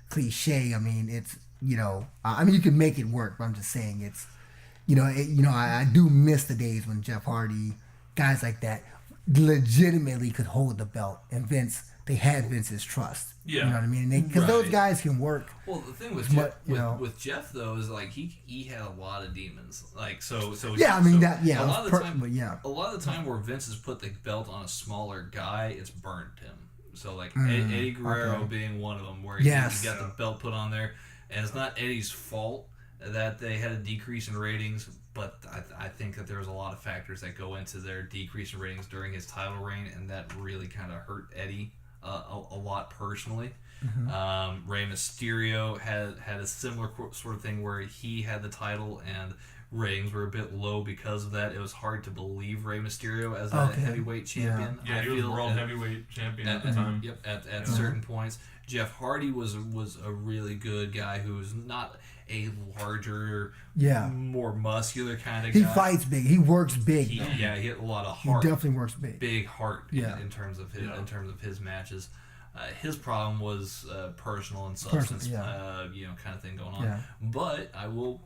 cliche. I mean, it's I mean you can make it work, but I'm just saying it's I do miss the days when Jeff Hardy, guys like that, legitimately could hold the belt, and they had Vince's trust. Yeah. You know what I mean? Because those guys can work. Well, the thing with Jeff though is like he had a lot of demons. Like so. Yeah, I mean that. Yeah, a lot of the time. but yeah. A lot of the time where Vince has put the belt on a smaller guy, it's burned him. So like Eddie Guerrero being one of them, where he got the belt put on there, and it's not Eddie's fault that they had a decrease in ratings, but I think that there's a lot of factors that go into their decrease in ratings during his title reign, and that really kind of hurt Eddie a lot personally. Mm-hmm. Rey Mysterio had a similar sort of thing where he had the title and ratings were a bit low because of that. It was hard to believe Rey Mysterio as a heavyweight champion. Yeah, he was world heavyweight champion at the time. Yep, at certain points. Jeff Hardy was a really good guy who was not a larger, more muscular kind of guy. He fights big. He works big. He had a lot of heart. He definitely works big. Big heart in terms of his matches. His problem was personal and substance, kind of thing going on. Yeah. But I will,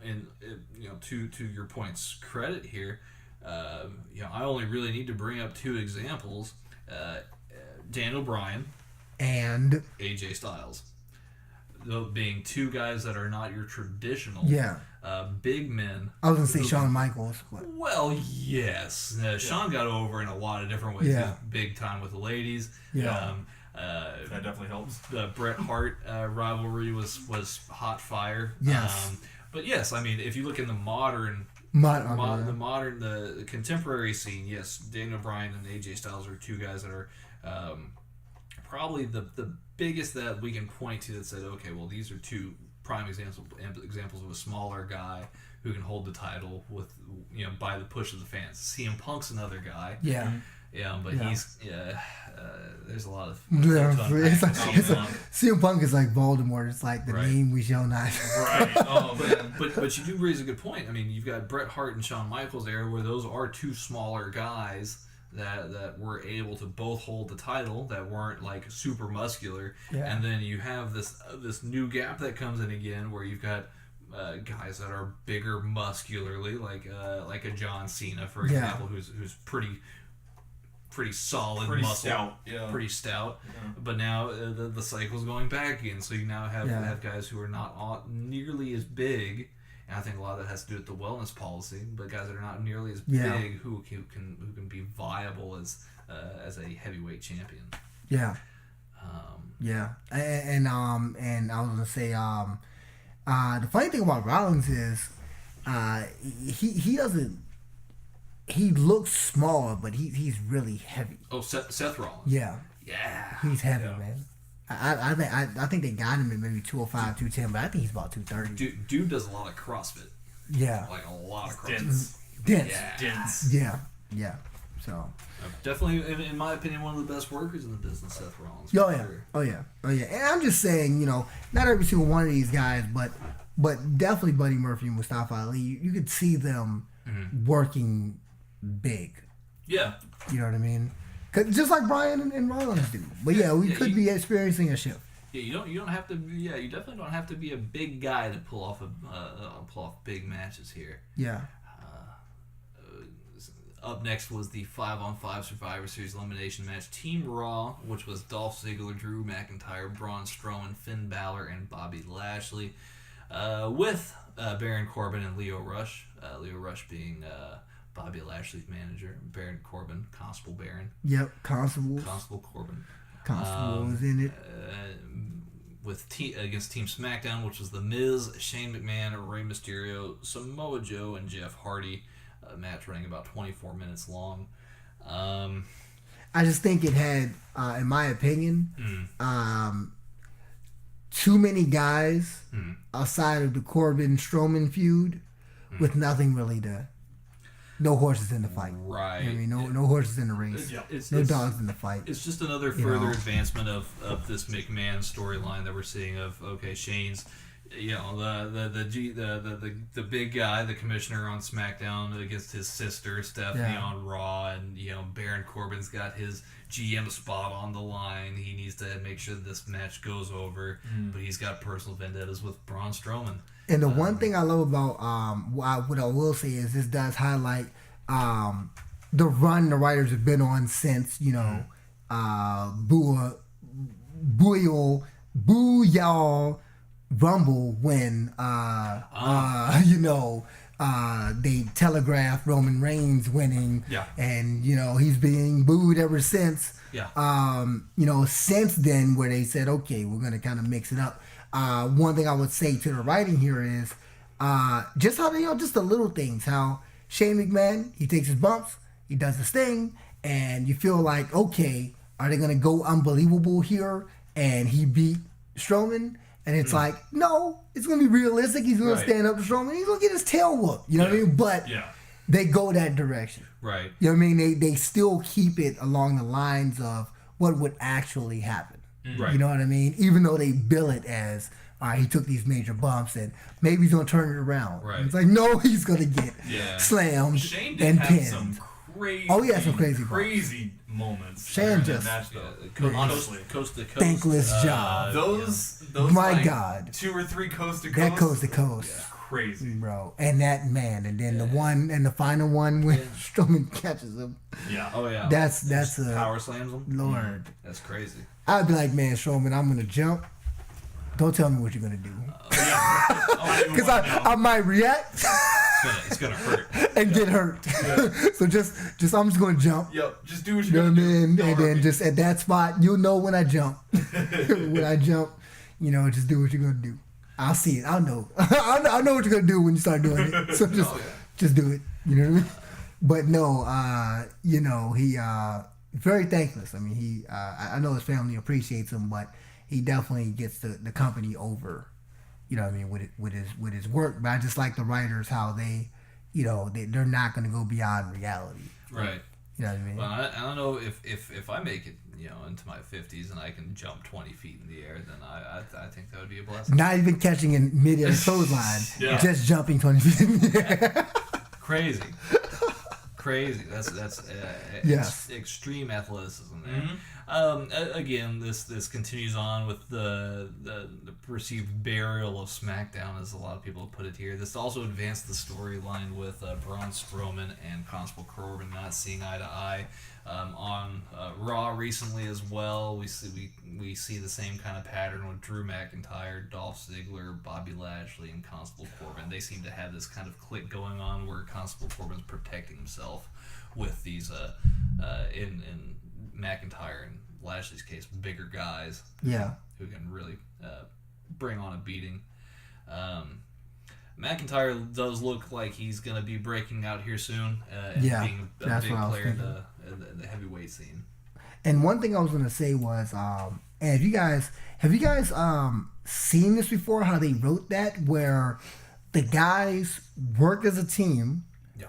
to your point's credit here, I only really need to bring up two examples: Daniel Bryan and AJ Styles. Those being two guys that are not your traditional big men. I was going to say Shawn Michaels. Well, yes. Shawn got over in a lot of different ways. Yeah. Big time with the ladies. Yeah. That definitely helps. The Bret Hart rivalry was hot fire. Yes. But yes, I mean, if you look in the the contemporary scene, yes, Daniel Bryan and AJ Styles are two guys that are probably the biggest that we can point to that said, okay, well, these are two prime examples of a smaller guy who can hold the title with by the push of the fans. CM Punk's another guy. Yeah. Yeah, but he's there's a lot of CM Punk is like Voldemort. It's like the name we shall not. Right. Oh man. But you do raise a good point. I mean, you've got Bret Hart and Shawn Michaels era where those are two smaller guys that were able to both hold the title, that weren't like super muscular. Yeah. And then you have this new gap that comes in again where you've got guys that are bigger muscularly, like a John Cena, for example, who's pretty solid, muscle, pretty stout. Yeah. But now the cycle's going back again, so you now have guys who are not nearly as big, and I think a lot of that has to do with the wellness policy. But guys that are not nearly as big who can be viable as a heavyweight champion. Yeah. And I was gonna say the funny thing about Rollins is he doesn't. He looks small, but he's really heavy. Oh, Seth Rollins. Yeah. Yeah. He's heavy, man. I think they got him at maybe 205, 210, but I think he's about 230. Dude does a lot of CrossFit. Yeah. Like a lot of CrossFit. Dense. Yeah. So. Definitely, in my opinion, one of the best workers in the business, Seth Rollins. Oh yeah. And I'm just saying, not every single one of these guys, but definitely Buddy Murphy and Mustafa Ali, you could see them working big. Yeah. You know what I mean? Just like Bryan and Rollins do. But we could be experiencing a shift. Yeah, you don't have to. Yeah, you definitely don't have to be a big guy to pull off big matches here. Yeah. Up next was the 5-on-5 Survivor Series elimination match. Team Raw, which was Dolph Ziggler, Drew McIntyre, Braun Strowman, Finn Balor, and Bobby Lashley, with Baron Corbin and Lio Rush. Lio Rush being Bobby Lashley's manager, Baron Corbin, Constable Baron. Yep, Constable Corbin. Constable was in it. Against Team SmackDown, which was The Miz, Shane McMahon, Rey Mysterio, Samoa Joe, and Jeff Hardy. A match running about 24 minutes long. I just think it had, in my opinion, too many guys outside of the Corbin-Strowman feud with nothing really to no horses in the fight. Right. You know what I mean? No horses in the race. No dogs in the fight. It's just another further advancement of this McMahon storyline that we're seeing of, okay, Shane's, you know, the big guy, the commissioner on SmackDown against his sister Stephanie on Raw, and you know Baron Corbin's got his GM spot on the line. He needs to make sure that this match goes over, but he's got personal vendettas with Braun Strowman. And the one thing I love about what I will say is this does highlight the run the writers have been on since, you know, Booyah Rumble, when you know, they telegraphed Roman Reigns winning, and you know he's being booed ever since. You know, since then, where they said, okay, we're gonna kind of mix it up. One thing I would say to the writing here is just how, you know, just the little things. How Shane McMahon, he takes his bumps, he does his thing, and you feel like, okay, are they gonna go unbelievable here? And he beat Strowman. And it's like, no, it's going to be realistic. He's going to stand up to Strowman. He's going to get his tail whooped. You know what I mean? But they go that direction. Right. You know what I mean? They still keep it along the lines of what would actually happen. Right. You know what I mean? Even though they bill it as, all right, he took these major bumps and maybe he's going to turn it around. Right. And it's like, no, he's going to get slammed Shane did and have pinned. some crazy, some crazy moments. Shane during just- the match, though. Honestly, coast to coast. Thankless job. Those My like, God. 2 or 3 coast to coast. That coast to coast. Crazy. Bro. And that man. And then the one, and the final one when Strowman catches him. yeah. Oh yeah. That's a power slams him. Lord. That's crazy. I'd be like, man, Strowman, I'm gonna jump. Don't tell me what you're gonna do, because I might react It's gonna hurt. and get hurt. So just I'm just gonna jump. Yep. Just do what You you're know what I gonna do. mean? Don't And hurt then me. just at that spot, you'll know when I jump. When I jump, you know, just do what you're gonna do. I'll see it. I'll know. I know what you're gonna do when you start doing it. So just do it. You know what I mean? But no, you know, he very thankless. I mean, he I know his family appreciates him, but he definitely gets the company over. You know what I mean, with his work. But I just like the writers, how they, you know, they're not going to go beyond reality. Right. You know what I mean? Well, I don't know if I make it, you know, into my 50s and I can jump 20 feet in the air, then I think that would be a blessing. Not even catching in mid-air clothesline, just jumping 20 feet in the air. Crazy. That's extreme athleticism there. Again, this continues on with the perceived burial of SmackDown, as a lot of people have put it here. This also advanced the storyline with Braun Strowman and Constable Corbin not seeing eye to eye. On Raw recently as well, we see the same kind of pattern with Drew McIntyre, Dolph Ziggler, Bobby Lashley, and Constable Corbin. They seem to have this kind of clique going on where Constable Corbin's protecting himself with these in McIntyre and Lashley's case, bigger guys who can really bring on a beating. McIntyre does look like he's going to be breaking out here soon and being a big player in the heavyweight scene. And one thing I was going to say was, and have you guys seen this before, how they wrote that, where the guys worked as a team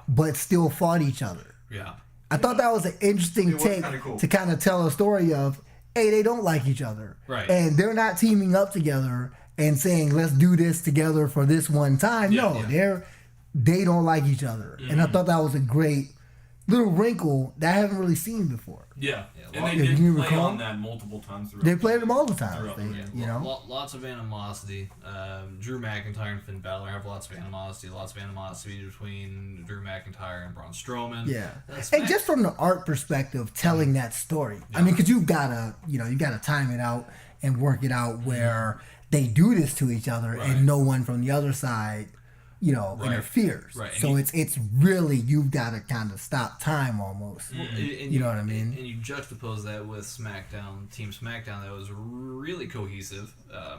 but still fought each other? Yeah. I thought that was an interesting take cool. to kind of tell a story of, hey, they don't like each other. Right. And they're not teaming up together and saying, let's do this together for this one time. They don't like each other. And I thought that was a great little wrinkle that I haven't really seen before. Yeah. And If they did you play recall, on that multiple times throughout. They played them all the time. Throughout the game. You know? Lots of animosity. Drew McIntyre and Finn Balor have lots of animosity. Lots of animosity between Drew McIntyre and Braun Strowman. Yeah. And just from the art perspective, telling that story. I mean, because you gotta time it out and work it out where they do this to each other and no one from the other side, interferes. Right. So it's really, you've got to kind of stop time almost. You know what I mean? And you juxtapose that with Team SmackDown, that was really cohesive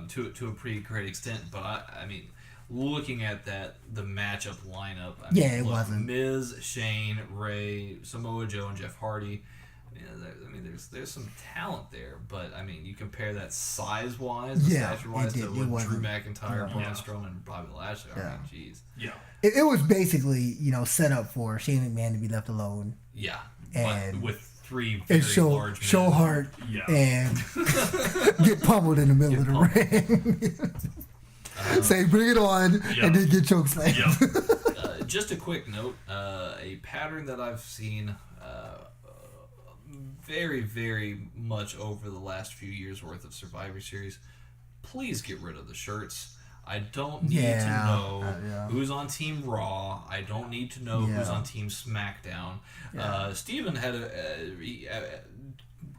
to a pretty great extent. But I mean, looking at the matchup lineup, it wasn't. Miz, Shane, Ray, Samoa Joe, and Jeff Hardy. There's some talent there, but I mean, you compare that size wise, stature wise, to what Drew McIntyre, Braun Strowman, and Bobby Lashley. I mean, jeez. Yeah. It was basically set up for Shane McMahon to be left alone. Yeah. And but with 3 very large men. show heart and get pummeled in the middle of the ring. Say bring it on and then get chokeslammed. Just a quick note, a pattern that I've seen very, very much over the last few years worth of Survivor Series. Please get rid of the shirts. I don't need to know who's on Team Raw. I don't need to know who's on Team SmackDown. Steven had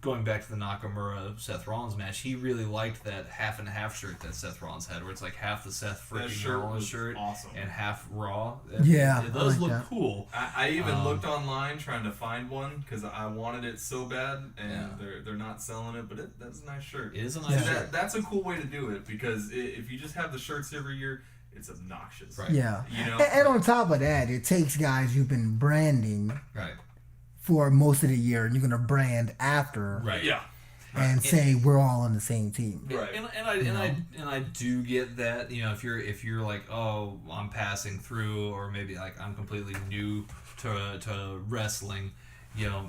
going back to the Nakamura Seth Rollins match, he really liked that half and half shirt that Seth Rollins had, where it's like half the Seth freaking Rollins shirt awesome. and half Raw. Yeah, it does look that. cool. I even looked online trying to find one because I wanted it so bad, and they're not selling it. But that's a nice shirt. It is a nice shirt. That's a cool way to do it, because if you just have the shirts every year, it's obnoxious. Right. Yeah. And on top of that, it takes guys you've been branding for most of the year, and you're gonna brand after. Right. Yeah. And say we're all on the same team. Right. And I do get that, if you're like, oh, I'm passing through, or maybe like I'm completely new to wrestling,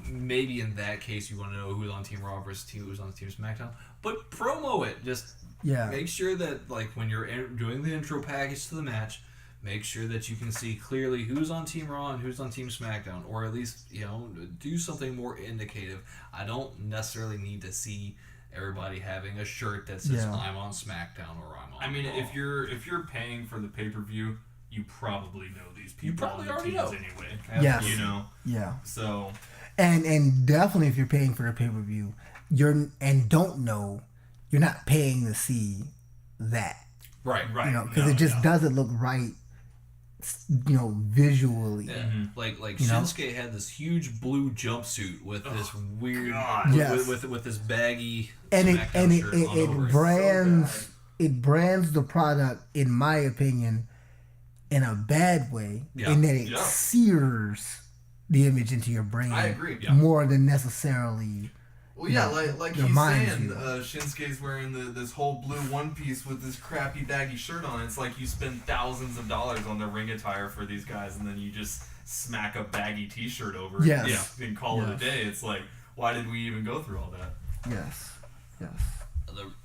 maybe in that case you want to know who's on Team Raw versus who's on Team SmackDown. But promo it. Just make sure that, like, when you're doing the intro package to the match, make sure that you can see clearly who's on Team Raw and who's on Team SmackDown, or at least, do something more indicative. I don't necessarily need to see everybody having a shirt that says I'm on SmackDown or I'm on I mean, Raw. if you're paying for the pay-per-view, you probably know these people. You probably on the already teams know. anyway. Yes. Yeah. So. And definitely, if you're paying for the pay-per-view, you're not paying to see that. Right. Because it just doesn't look right. Visually. Yeah. Like Shinsuke had this huge blue jumpsuit with this weird, with this baggy and SmackDown shirt on over it brands the product, in my opinion, in a bad way, in that it sears the image into your brain. I agree. More than necessarily. Well, yeah, like he's reminds saying, you. Shinsuke's wearing this whole blue one piece with this crappy baggy shirt on. It's like you spend thousands of dollars on the ring attire for these guys, and then you just smack a baggy T-shirt over it and call it a day. It's like, why did we even go through all that? Yes.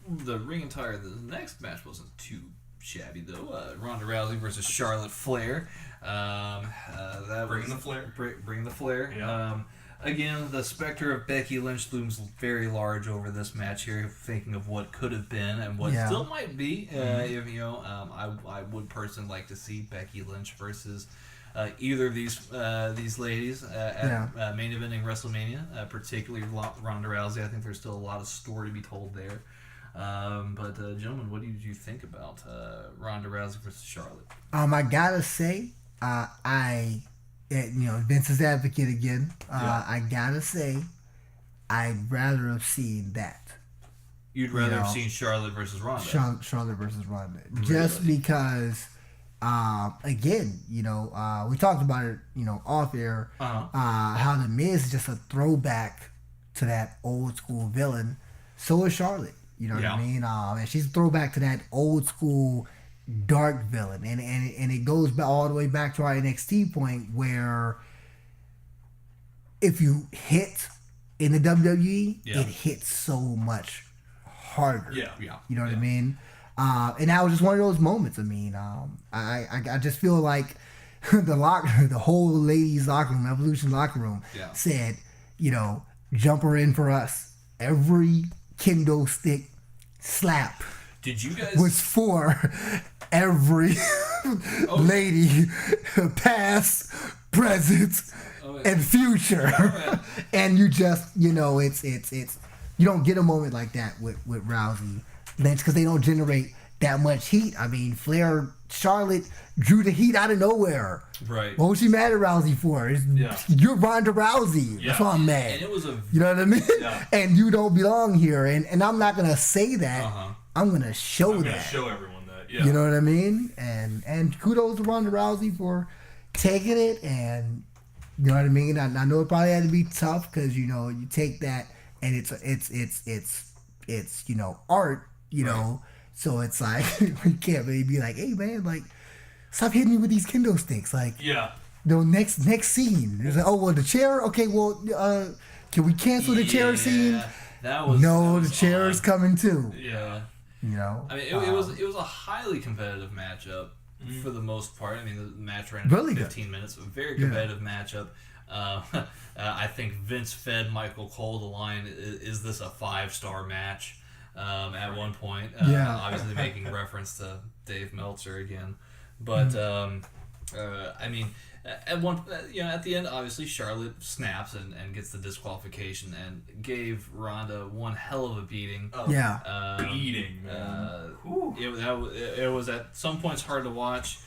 The ring attire. The next match wasn't too shabby though. Ronda Rousey versus Charlotte Flair. Bring the Flair. Bring the Flair. Yeah. Again, the specter of Becky Lynch looms very large over this match here, thinking of what could have been and what still might be. I would personally like to see Becky Lynch versus either of these ladies at main eventing WrestleMania, particularly Ronda Rousey. I think there's still a lot of story to be told there. But gentlemen, what did you think about Ronda Rousey versus Charlotte? I gotta say, Vince's advocate again. I gotta say, I'd rather have seen that. You'd rather have seen Charlotte versus Ronda. Charlotte versus Ronda, just because. Again, we talked about it, off air. How the Miz is just a throwback to that old school villain. So is Charlotte. You know what I mean? And she's a throwback to that old school dark villain, and it goes all the way back to our NXT point, where if you hit in the WWE, it hits so much harder. You know what I mean? And that was just one of those moments. I mean, I just feel like the whole ladies locker room, Evolution locker room, said, jump her in for us. Every kendo stick slap did you guys was for every lady, past, present, and future. And you just, it's you don't get a moment like that with Rousey Lynch, because they don't generate that much heat. I mean, Charlotte drew the heat out of nowhere. Right. What was she mad at Rousey for? You're Ronda Rousey. That's why I'm mad. And it was you know what I mean? Yeah. And you don't belong here. And I'm not gonna say that. I'm gonna show that. Show everyone that. Yeah. You know what I mean? And kudos to Ronda Rousey for taking it and You know what I mean? I know it probably had to be tough because you know you take that and it's you know art, you know. So it's like you can't really be like, hey man, like stop hitting me with these kendo sticks, like Yeah. no next scene. It's like, oh well, the chair. Okay, well, can we cancel the chair scene? That was No, the chair's odd. coming too. Yeah. You know, I mean, it was a highly competitive matchup for the most part. I mean, the match ran Really for good. 15 minutes. A very competitive matchup. I think Vince fed Michael Cole the line, "Is this a 5-star match?" At one point, obviously making reference to Dave Meltzer again. But I mean, at the end, obviously Charlotte snaps and gets the disqualification and gave Ronda one hell of a beating. Beating, man. It was at some points hard to watch.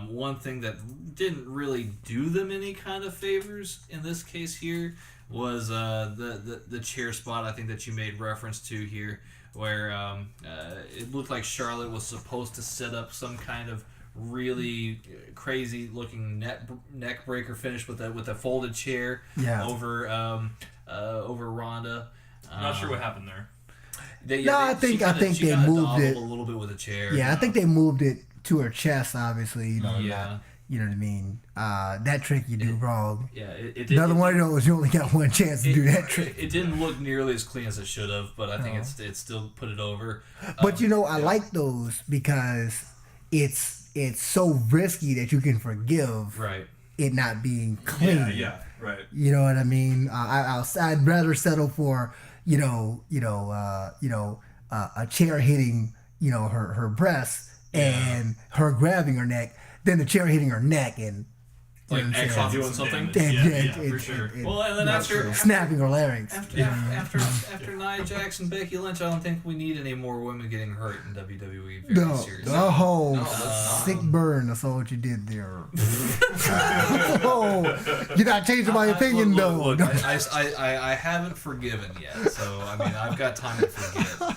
One thing that didn't really do them any kind of favors in this case here was the chair spot. I think that you made reference to here, where it looked like Charlotte was supposed to set up some kind of really crazy looking neck breaker finish with a folded chair over Ronda. I'm not sure what happened there. I think they moved it a little bit with a chair. Yeah, I think they moved it to her chest. Obviously, you know. Yeah. You know what I mean? That trick you do wrong. Yeah. Another one of those, you only got one chance to do that trick. It didn't look nearly as clean as it should have, but I think it still put it over. But you know, I like those because it's so risky that you can forgive it not being clean. Yeah, right. You know what I mean? I'd rather settle for a chair hitting her breast and her grabbing her neck than the chair hitting her neck and like doing something. For sure. Well, and then after snapping her larynx. After Nia Jax and Becky Lynch, I don't think we need any more women getting hurt in WWE. Very seriously. The whole sick burn. That's all what you did there. You're not changing my opinion, though. Look, I haven't forgiven yet, so I mean I've got time to forget.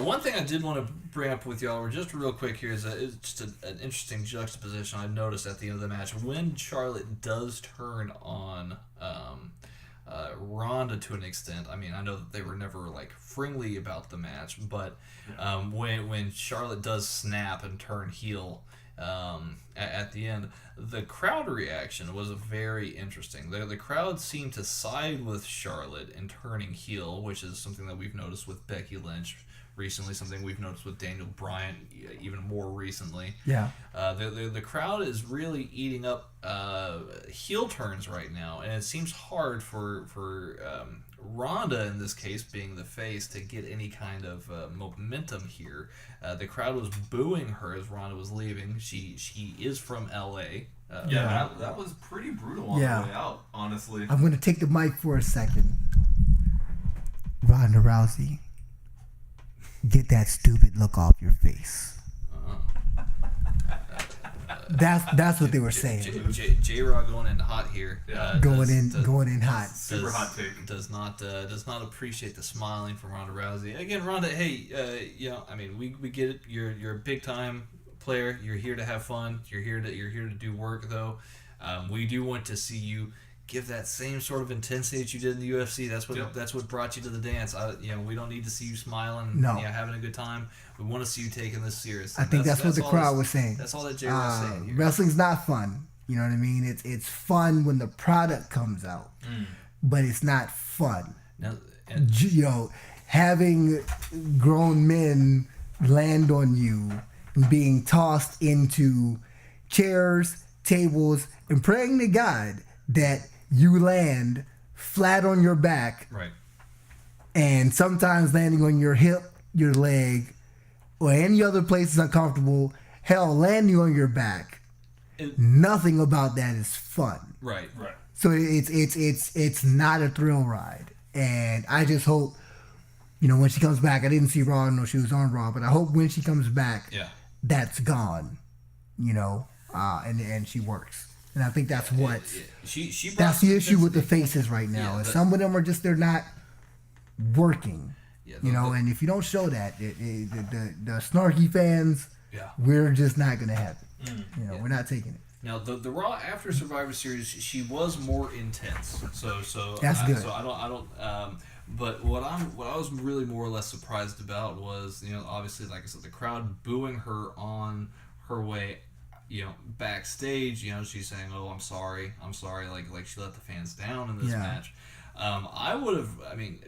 One thing I did want to bring up with y'all, just real quick here, is just an interesting juxtaposition I noticed at the end of the match. When Charlotte does turn on Ronda to an extent, I mean, I know that they were never like friendly about the match, but when Charlotte does snap and turn heel at the end, the crowd reaction was very interesting. The crowd seemed to side with Charlotte in turning heel, which is something that we've noticed with Becky Lynch recently, something we've noticed with Daniel Bryan even more recently. The crowd is really eating up heel turns right now, and it seems hard for Ronda in this case, being the face, to get any kind of momentum here. The crowd was booing her as Ronda was leaving. She is from LA. That was pretty brutal on the way out, honestly. I'm going to take the mic for a second. Ronda Rousey, get that stupid look off your face. That's what they were saying. J-Rod going in hot here. Going in hot. Super hot take. Does not appreciate the smiling from Ronda Rousey. Again, Ronda, hey, I mean, we get it. You're a big time player. You're here to have fun. You're here to do work, though. We do want to see you give that same sort of intensity that you did in the UFC. That's what brought you to the dance. We don't need to see you smiling, having a good time. We want to see you taking this serious. I think that's what the crowd was saying. That's all that Jay was saying here. Wrestling's not fun. You know what I mean? It's fun when the product comes out, but it's not fun. Now, having grown men land on you and being tossed into chairs, tables, and praying to God that you land flat on your back, right? And sometimes landing on your hip, your leg, or any other place is uncomfortable. Hell, landing on your back. Nothing about that is fun. Right. So it's not a thrill ride, and I just hope, when she comes back. I didn't see Raw, no, she was on Raw, but I hope when she comes back, that's gone, and she works. And I think that's what that's the issue with the faces right now. And some of them are just, they're not working. And if you don't show that, the snarky fans, we're just not gonna have it. We're not taking it. Now the Raw after Survivor Series, she was more intense. So That's good. So I don't. But what I was really more or less surprised about was, obviously, like I said, the crowd booing her on her way, backstage. She's saying, "Oh, I'm sorry," like she let the fans down in this match. I would have,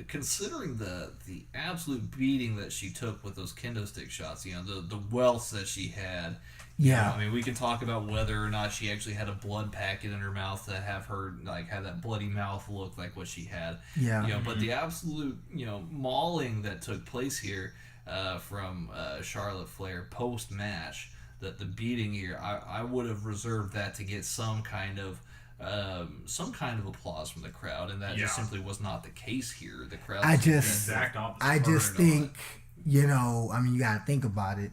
considering the absolute beating that she took with those kendo stick shots, the welts that she had. Yeah. We can talk about whether or not she actually had a blood packet in her mouth to have her, have that bloody mouth look like what she had. Yeah. But the absolute, mauling that took place here from Charlotte Flair post-match, that the beating here, I would have reserved that to get some kind of applause from the crowd, and that just simply was not the case here. The crowd. Exact opposite. I just think, you gotta think about it.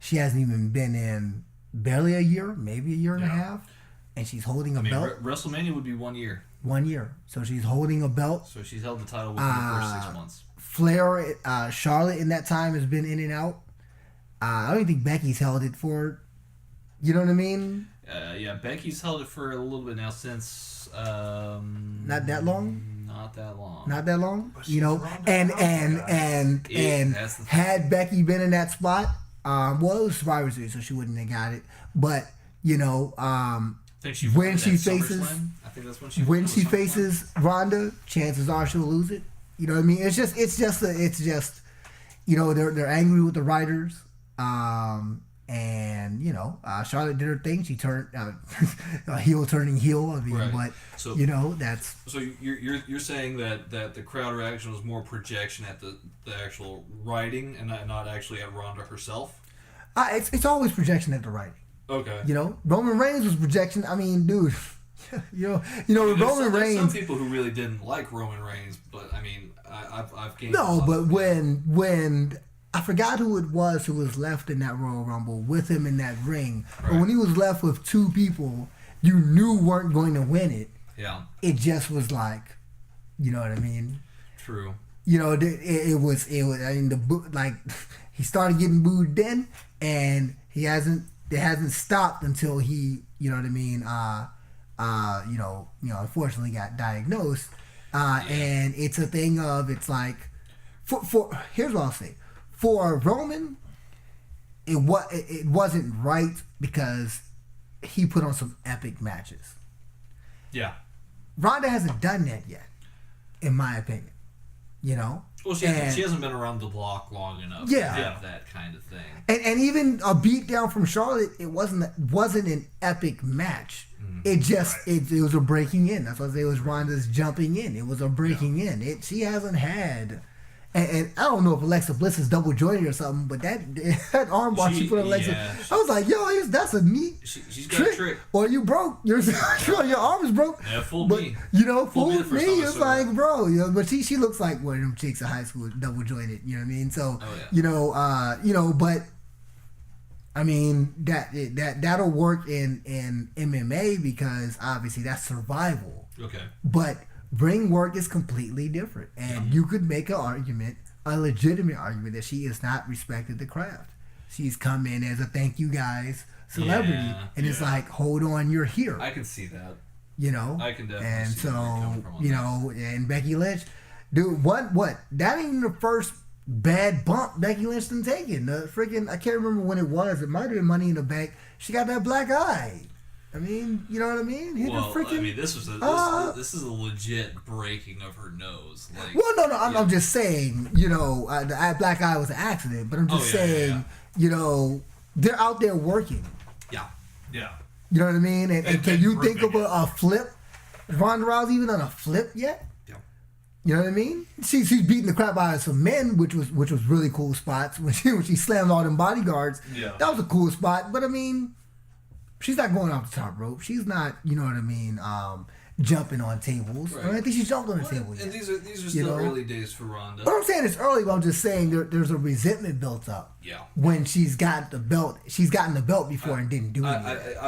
She hasn't even been in barely a year, maybe a year and a half, and she's holding a belt. WrestleMania would be 1 year. 1 year. So she's holding a belt. So she's held the title within the first 6 months. Flair, Charlotte in that time has been in and out. I don't think Becky's held it for, you know what I mean? Becky's held it for a little bit now since... not that long? Not that long. Not that long? And had Becky been in that spot, it was Survivor Series, so she wouldn't have got it. But, when she faces Ronda, chances are she'll lose it. You know what I mean? It's just they're angry with the writers. Charlotte did her thing. She turned heel turning heel. Right. So, that's. So you're saying that the crowd reaction was more projection at the actual writing and not actually at Ronda herself? It's always projection at the writing. Okay. Roman Reigns was projection. I mean, dude. Roman Reigns. There's some people who really didn't like Roman Reigns, but I've gained. No, but when I forgot who it was who was left in that Royal Rumble with him in that ring, right. But when he was left with two people you knew weren't going to win it, it just was like, you know what I mean? True. It was. I mean, he started getting booed then, and it hasn't stopped until he, you know what I mean? Unfortunately got diagnosed, and it's a thing of it's like, for here's what I'll say. For Roman, it wasn't right because he put on some epic matches. Yeah. Ronda hasn't done that yet, in my opinion. Well, she hasn't been around the block long enough to have that kind of thing. And even a beatdown from Charlotte, it wasn't an epic match. Mm-hmm. It just it was a breaking in. That's why I say it was Ronda's jumping in. It was a breaking in. She hasn't had. And I don't know if Alexa Bliss is double jointed or something, but that armbar she put on Alexa, I was like, yo, that's a neat she's got a trick. Or you broke your arm is broke. Yeah, fooled me. Fooled me. It's like, bro, but she looks like one of them chicks in high school, double jointed. You know what I mean? So, but I mean that'll work in MMA because obviously that's survival. Okay. But ring work is completely different, and you could make a legitimate argument that she has not respected the craft. She's come in as a thank you guys celebrity, and it's like, hold on, you're here. I can see that. I can definitely and see so and Becky Lynch, dude, what? That ain't the first bad bump Becky Lynch done taken. The freaking I can't remember when it was. It might have been Money in the Bank. She got that black eye. I mean, you know what I mean? This is a legit breaking of her nose. I'm just saying, the black eye was an accident, but I'm just saying, they're out there working. Yeah. Yeah. You know what I mean? And can you think of a flip? Is Ronda Rousey even on a flip yet? Yeah. You know what I mean? She's beating the crap out of some men, which was really cool spots when she slammed all them bodyguards. Yeah. That was a cool spot, but I mean, she's not going off the top rope. She's not, you know what I mean, jumping on tables. Right. I don't think she jumped on the table yet. And these are still early days for Ronda. But I'm saying it's early, but I'm just saying there's a resentment built up. Yeah. When she's got the belt. She's gotten the belt before and didn't do it yet.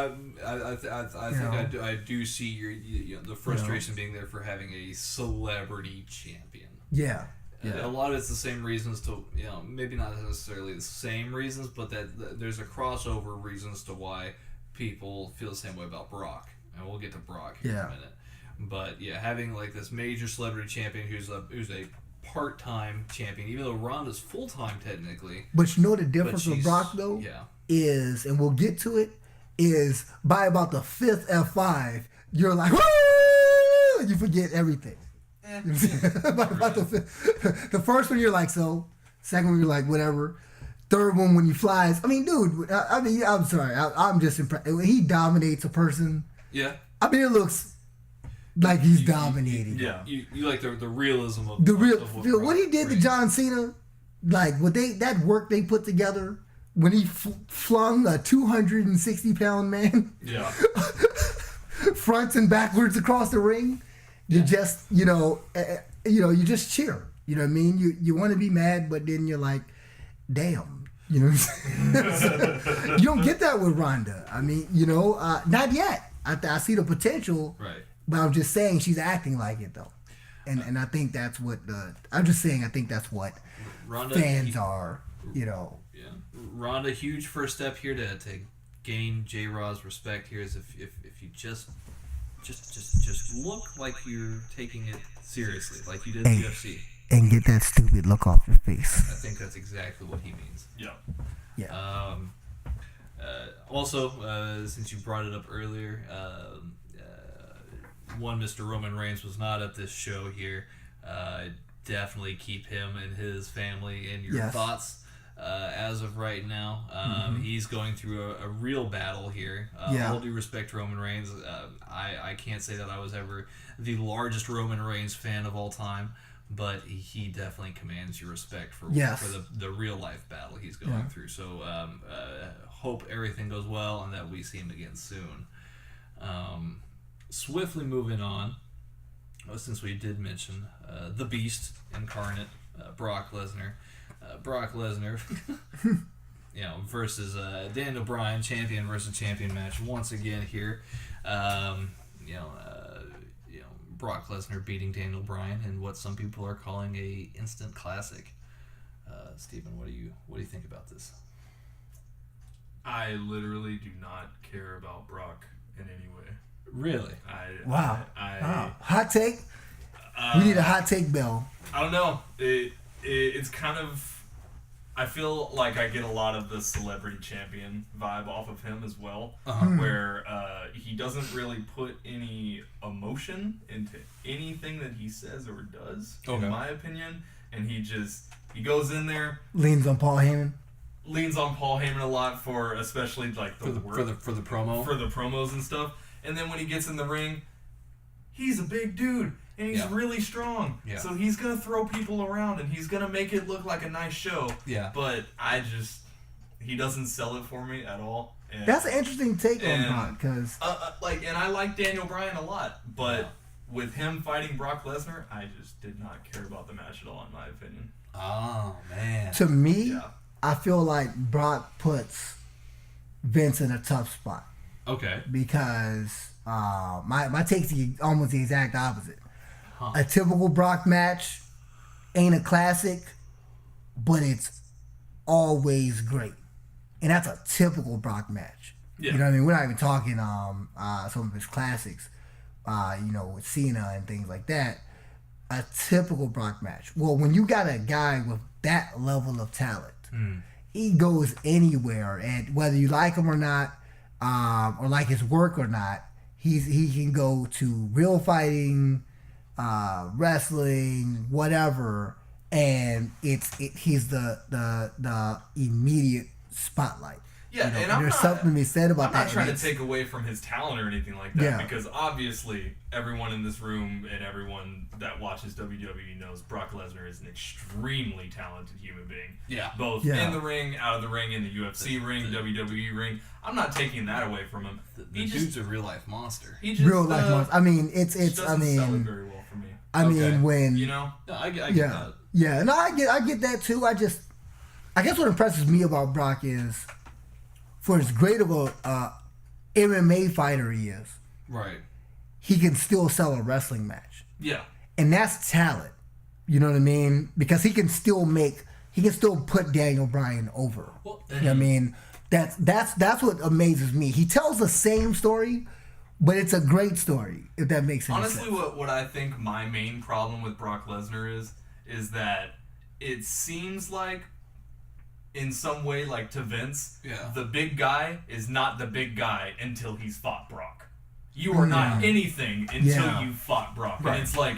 I do see the frustration being there for having a celebrity champion. Yeah. A lot of it's the same reasons to, maybe not necessarily the same reasons, but that there's a crossover reasons to why people feel the same way about Brock, and we'll get to Brock here in a minute. But yeah, having like this major celebrity champion who's a part-time champion, even though Ronda's full-time technically. But you know the difference with Brock though is, and we'll get to it, is by about the 5th F5, you're like, woo! You forget everything. About the first one you're like, so. Second one you're like, whatever. Third one when he flies. I mean, dude. I'm sorry. I'm just impressed. When he dominates a person. Yeah. I mean, it looks like he's dominating. You like the realism of what he did to John Cena, like that work they put together when he flung a 260-pound man. Yeah. Fronts and backwards across the ring. You just you just cheer. You know what I mean? You want to be mad, but then you're like, damn. You know what I'm saying? You don't get that with Ronda. I mean, not yet. I see the potential. Right. But I'm just saying she's acting like it though. And I think that's what I think that's what Ronda, fans are, Yeah. Ronda, huge first step here to gain J-Raw's respect here is if you just look like you're taking it seriously, like you did in the UFC. And get that stupid look off your face. I think that's exactly what he means. Yeah. Also, since you brought it up earlier, one Mr. Roman Reigns was not at this show here. Definitely keep him and his family in your thoughts as of right now. He's going through a real battle here. All due respect to Roman Reigns, I can't say that I was ever the largest Roman Reigns fan of all time, but he definitely commands your respect for the real life battle he's going through. So hope everything goes well and that we see him again soon. Swiftly moving on, since we did mention the Beast incarnate, Brock Lesnar. Brock Lesnar, versus Daniel Bryan, champion versus champion match once again here. Brock Lesnar beating Daniel Bryan in what some people are calling a instant classic. Stephen, what do you think about this? I literally do not care about Brock in any way. Really? Wow. Hot take? We need a hot take bell. I don't know. It's kind of... I feel like I get a lot of the celebrity champion vibe off of him as well, where he doesn't really put any emotion into anything that he says or does, in my opinion, and he goes in there, leans on Paul Heyman a lot for especially like for the promos and stuff, and then when he gets in the ring, he's a big dude. And he's really strong. Yeah. So he's going to throw people around and he's going to make it look like a nice show. Yeah. But he doesn't sell it for me at all. And, that's an interesting take on Brock. Cause and I like Daniel Bryan a lot. But with him fighting Brock Lesnar, I just did not care about the match at all, in my opinion. Oh, man. To me, I feel like Brock puts Vince in a tough spot. Okay. Because my take's almost the exact opposite. A typical Brock match ain't a classic, but it's always great. And that's a typical Brock match. Yeah. You know what I mean? We're not even talking some of his classics, with Cena and things like that. A typical Brock match. Well, when you got a guy with that level of talent, he goes anywhere, and whether you like him or not, or like his work or not, he can go to real fighting, wrestling, whatever, and he's the immediate spotlight. Yeah, and there's something to be said about that. I'm not trying to take away from his talent or anything like that, because obviously everyone in this room and everyone that watches WWE knows Brock Lesnar is an extremely talented human being. Yeah. Both in the ring, out of the ring, in the UFC ring, WWE ring. I'm not taking that away from him. The dude's a real life monster. Real life monster. I mean, it's. Doesn't sell it very well for me. I mean, when no, I get that. Yeah, no, I get that too. I guess what impresses me about Brock is, for as great of a MMA fighter he is, right, he can still sell a wrestling match. Yeah. And that's talent. You know what I mean? Because he can still put Daniel Bryan over. Well, you know what I mean? That's what amazes me. He tells the same story, but it's a great story, if that makes any sense. Honestly, what I think my main problem with Brock Lesnar is that it seems like, in some way, like to Vince, the big guy is not the big guy until he's fought Brock. You are not anything until you fought Brock. Right. And it's like,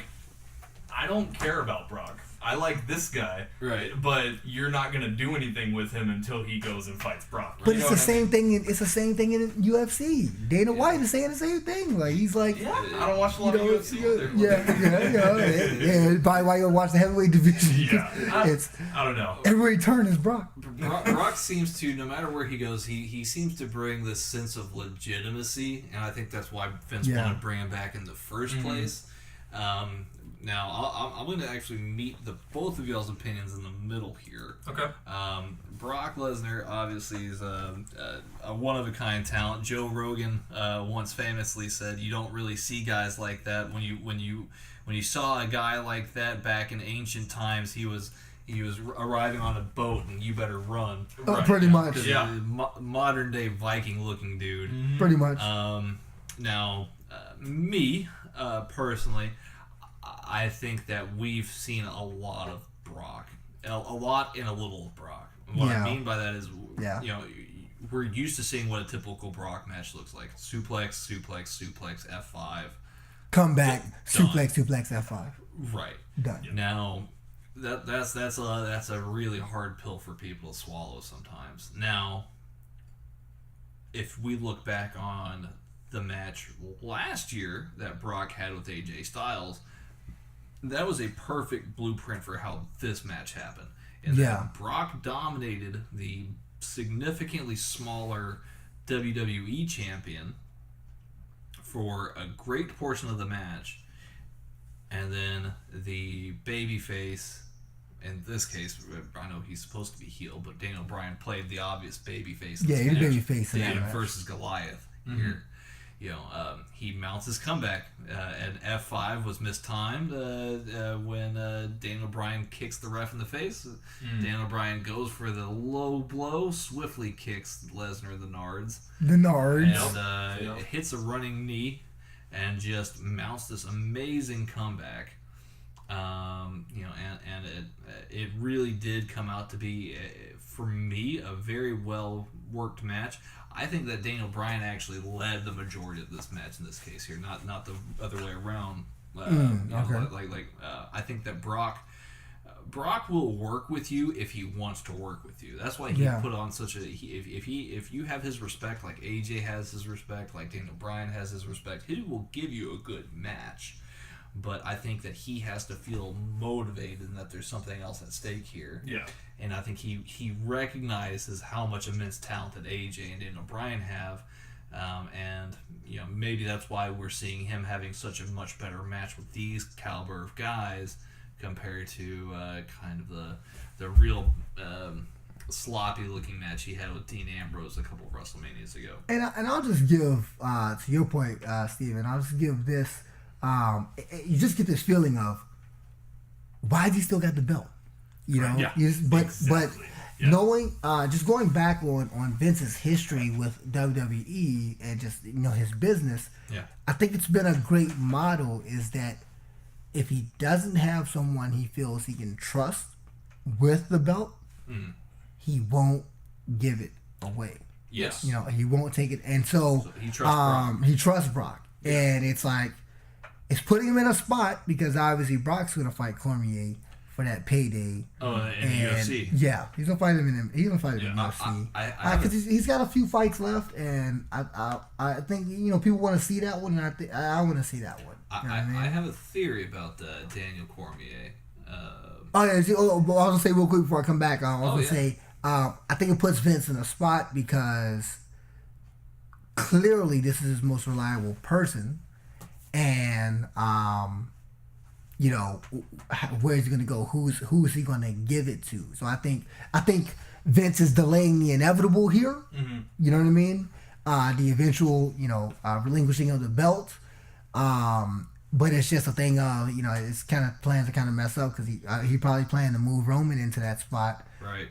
I don't care about Brock. I like this guy, right? But you're not gonna do anything with him until he goes and fights Brock. Right? But it's the same thing. It's the same thing in UFC. Dana White is saying the same thing. Like he's like, I don't watch a lot of UFC either. Yeah. Probably why you don't watch the heavyweight division. Yeah, I don't know. Every turn is Brock. Brock seems to, no matter where he goes, he seems to bring this sense of legitimacy, and I think that's why Vince wanted to bring him back in the first place. Now, I'm going to actually meet both of y'all's opinions in the middle here. Okay. Brock Lesnar obviously is a one-of-a-kind talent. Joe Rogan once famously said, "You don't really see guys like that. When you saw a guy like that back in ancient times, he was arriving on a boat, and you better run." Pretty much. Yeah. Modern-day Viking-looking dude. Mm-hmm. Pretty much. Now, me personally, I think that we've seen a lot of Brock, a lot in a little of Brock. What I mean by that is, we're used to seeing what a typical Brock match looks like: suplex, F5, come back, suplex, F5. Right. Done. Now, that's a really hard pill for people to swallow sometimes. Now, if we look back on the match last year that Brock had with AJ Styles, that was a perfect blueprint for how this match happened. And that Brock dominated the significantly smaller WWE champion for a great portion of the match, and then the babyface, in this case, I know he's supposed to be heel, but Daniel Bryan played the obvious babyface. Yeah, he's babyface in that David match. versus Goliath here. He mounts his comeback, and F5 was mistimed when Daniel Bryan kicks the ref in the face. Daniel Bryan goes for the low blow, swiftly kicks Lesnar the nards. And hits a running knee, and just mounts this amazing comeback. And it really did come out to be, for me, a very well worked match. I think that Daniel Bryan actually led the majority of this match in this case here, not the other way around. I think that Brock will work with you if he wants to work with you. That's why he put on such a. If you have his respect, like AJ has his respect, like Daniel Bryan has his respect, he will give you a good match. But I think that he has to feel motivated and that there's something else at stake here. Yeah. And I think he recognizes how much immense talent that AJ and Daniel Bryan have. And maybe that's why we're seeing him having such a much better match with these caliber of guys compared to kind of the real sloppy looking match he had with Dean Ambrose a couple of WrestleManias ago. And I'll just give, to your point, Stephen, I'll just give this. You just get this feeling of, why has he still got the belt? But knowing, just going back on Vince's history with WWE and just his business, I think it's been a great model is that if he doesn't have someone he feels he can trust with the belt, he won't give it away. Yes. He won't take it, and so he trusts Brock. He trusts Brock, and it's like. It's putting him in a spot because obviously Brock's going to fight Cormier for that payday. Oh, in the UFC. Yeah, he's going to fight him in UFC. Because he's got a few fights left, and I think people want to see that one, and I want to see that one. I have a theory about Daniel Cormier. I was going to say real quick before I come back. I was going to say I think it puts Vince in a spot because clearly this is his most reliable person. And where's he gonna go? Who is he gonna give it to? So I think Vince is delaying the inevitable here. Mm-hmm. You know what I mean? The eventual relinquishing of the belt. But it's just a thing of it's kind of plans to kind of mess up because he probably planned to move Roman into that spot. Right.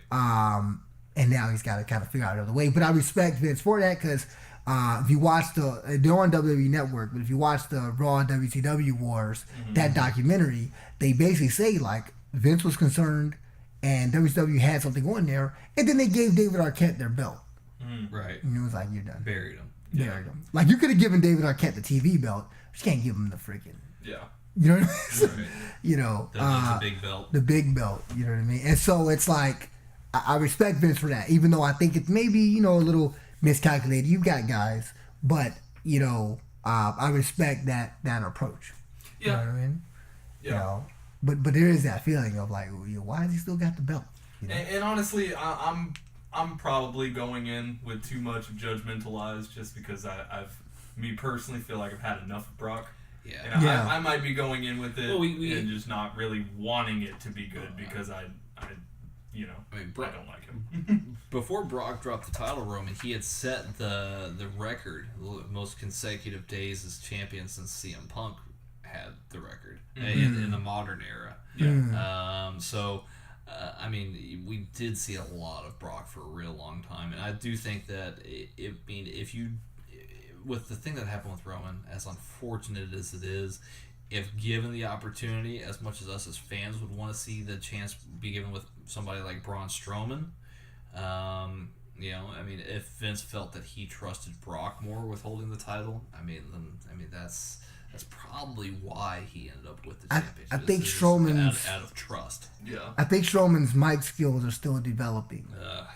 and now he's got to kind of figure out another way. But I respect Vince for that because if you watch they're on WWE Network, but if you watch the Raw and WCW Wars, that documentary, they basically say like Vince was concerned and WCW had something on there, and then they gave David Arquette their belt. Right. And it was like, you're done. Buried him. Buried him. Like, you could have given David Arquette the TV belt, but you can't give him the freaking... Yeah. You know what I mean? Right. You know... The big belt. The big belt, you know what I mean? And so it's like, I respect Vince for that, even though I think it's maybe, you know, a little miscalculated. You've got guys, but, you know, I respect that approach. Yeah. You know what I mean? Yeah. You know? But there is that feeling of like, why has he still got the belt? You know? And honestly, I'm probably going in with too much judgmental eyes just because me personally feel like I've had enough of Brock. Yeah. And I might be going in with it and just not really wanting it to be good because I mean, I don't like him. Before Brock dropped the title, Roman, he had set the record, the most consecutive days as champion since CM Punk had the record in the modern era. Yeah. I mean, we did see a lot of Brock for a real long time, and I do think that with the thing that happened with Roman, as unfortunate as it is, if given the opportunity, as much as us as fans would want to see the chance be given with somebody like Braun Strowman, if Vince felt that he trusted Brock more with holding the title, that's probably why he ended up with the championship. I think Strowman's out of trust. Yeah. I think Strowman's mic skills are still developing.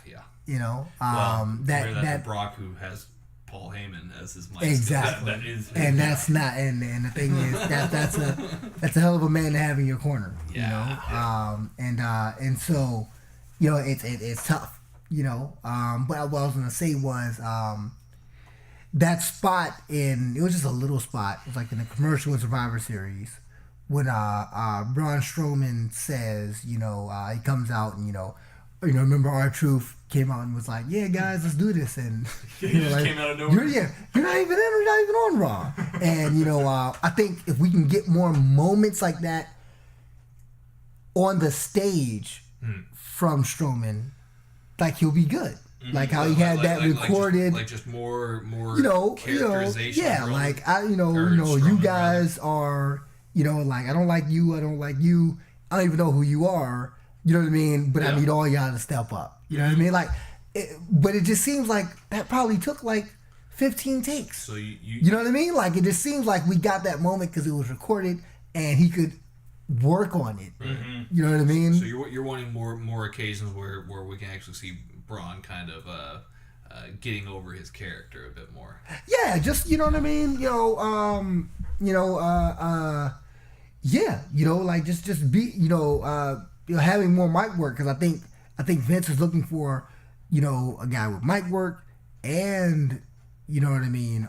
Yeah. You know, that Brock who has Paul Heyman as his mic. Exactly. That is. And that's not. And the thing is that's a hell of a man to have in your corner. Yeah. You know. And so, you know, it's tough. You know. But what I was gonna say was that spot it was just a little spot. It was like in the commercial in Survivor Series when Braun Strowman says, you know, he comes out and you know, remember R-Truth came out and was like, yeah, guys, let's do this, and He just came out of nowhere. you're not even on Raw, and you know, I think if we can get more moments like that on the stage from Strowman, like he'll be good. Like how he had that recorded, just more characterization. Yeah, like you Strowman, guys are, you know, like I don't like you, I don't even know who you are. You know what I mean? But I need all y'all to step up. You know what I mean? Like, but it just seems like that probably took like 15 takes. So you know what I mean? Like it just seems like we got that moment because it was recorded and he could work on it. Right. You know what I mean? So you're wanting more occasions where we can actually see Braun kind of getting over his character a bit more. Yeah, just you know what I mean. Yeah, you know, like just be having more mic work because I think Vince is looking for, you know, a guy with mic work and you know what I mean,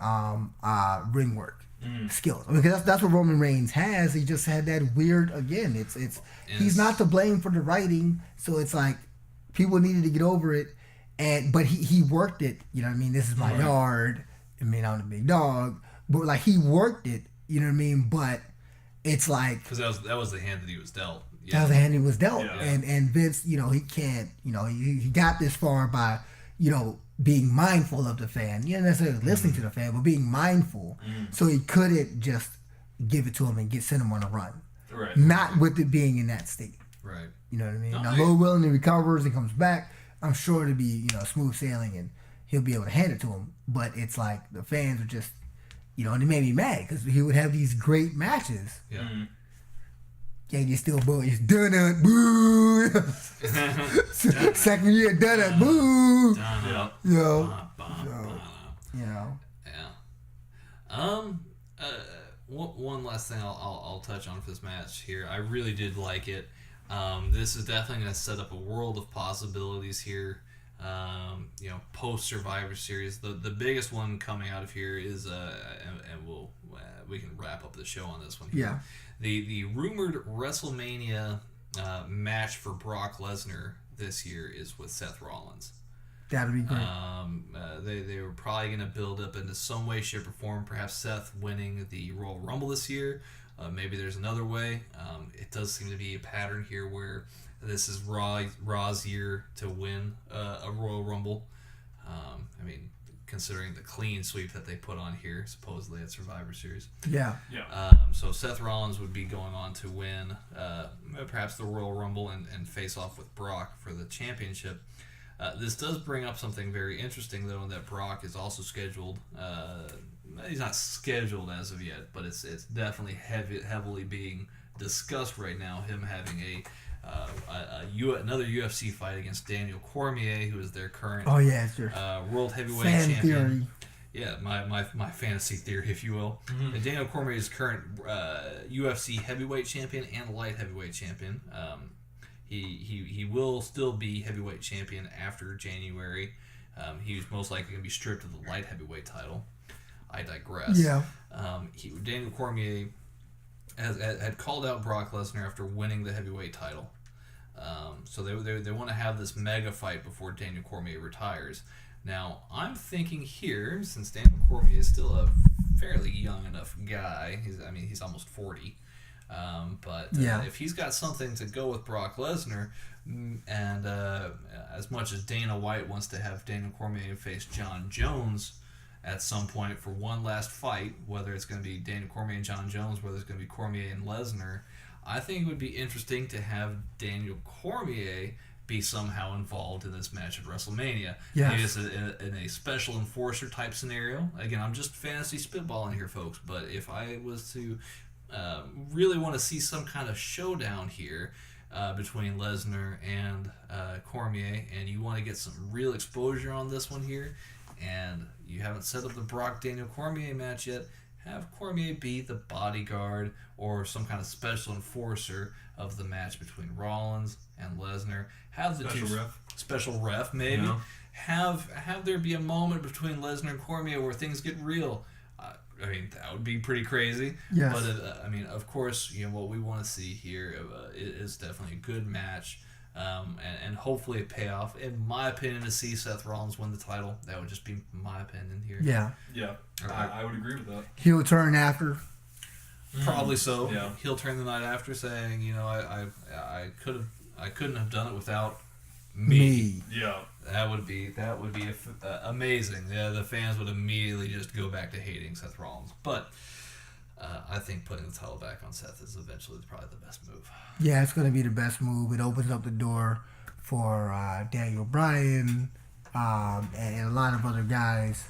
ring work skills. I mean, cause that's what Roman Reigns has. He just had that weird again. He's not to blame for the writing, so it's like people needed to get over it, but he worked it. You know what I mean? This is my yard. I mean, I'm the big dog, but like he worked it. You know what I mean? But it's like because that was the hand that he was dealt. Yeah. That was the hand he was dealt. Yeah. And Vince, you know, he can't, you know, he got this far by, you know, being mindful of the fan. You know, not necessarily listening to the fan, but being mindful. So he couldn't just give it to him and send him on a run. Right. Not with it being in that state. Right. You know what I mean? No, now, Lord willing, he recovers and comes back. I'm sure it'll be, you know, smooth sailing and he'll be able to hand it to him. But it's like the fans are just, you know, and it made me mad because he would have these great matches. Yeah. Yeah, you still boo. It's done it, boo. Second year, done it, boo. Yeah. You know. You know. Yeah. One last thing I'll touch on for this match here. I really did like it. This is definitely going to set up a world of possibilities here. You know, post Survivor Series. The biggest one coming out of here is and we can wrap up the show on this one here. Yeah. The rumored WrestleMania match for Brock Lesnar this year is with Seth Rollins. That'd be great. They were probably going to build up into some way, shape, or form. Perhaps Seth winning the Royal Rumble this year, Maybe there's another way. It does seem to be a pattern here where this is Raw's year to win a Royal Rumble. I mean, considering the clean sweep that they put on here, supposedly at Survivor Series. Yeah. So Seth Rollins would be going on to win perhaps the Royal Rumble and face off with Brock for the championship. This does bring up something very interesting, though, in that Brock is also scheduled. He's not scheduled as of yet, but it's definitely heavily being discussed right now. Him having another UFC fight against Daniel Cormier, who is their current world heavyweight champion. Theory. Yeah, my fantasy theory, if you will. Mm-hmm. Daniel Cormier is current UFC heavyweight champion and light heavyweight champion. He will still be heavyweight champion after January. He's most likely going to be stripped of the light heavyweight title. I digress. Yeah. Daniel Cormier had called out Brock Lesnar after winning the heavyweight title. So they want to have this mega fight before Daniel Cormier retires. Now, I'm thinking here, since Daniel Cormier is still a fairly young enough guy, he's almost 40. But if he's got something to go with Brock Lesnar, and as much as Dana White wants to have Daniel Cormier face John Jones at some point for one last fight, whether it's going to be Daniel Cormier and John Jones, whether it's going to be Cormier and Lesnar, I think it would be interesting to have Daniel Cormier be somehow involved in this match at WrestleMania. Maybe it's in a special enforcer type scenario. Again, I'm just fantasy spitballing here, folks, but if I was to really want to see some kind of showdown here between Lesnar and Cormier, and you want to get some real exposure on this one here, and you haven't set up the Brock-Daniel Cormier match yet, have Cormier be the bodyguard or some kind of special enforcer of the match between Rollins and Lesnar. Have the special ref, maybe. Yeah. Have there be a moment between Lesnar and Cormier where things get real. That would be pretty crazy. Yes. But of course, what we want to see here is definitely a good match. And hopefully a payoff. In my opinion, to see Seth Rollins win the title, that would just be my opinion here. Yeah. I would agree with that. He'll turn after. Probably so. Yeah. He'll turn the night after, saying, I couldn't have done it without me. Yeah. That would be amazing. Yeah, the fans would immediately just go back to hating Seth Rollins. But I think putting the title back on Seth is eventually probably the best move. Yeah, it's going to be the best move. It opens up the door for Daniel Bryan and a lot of other guys,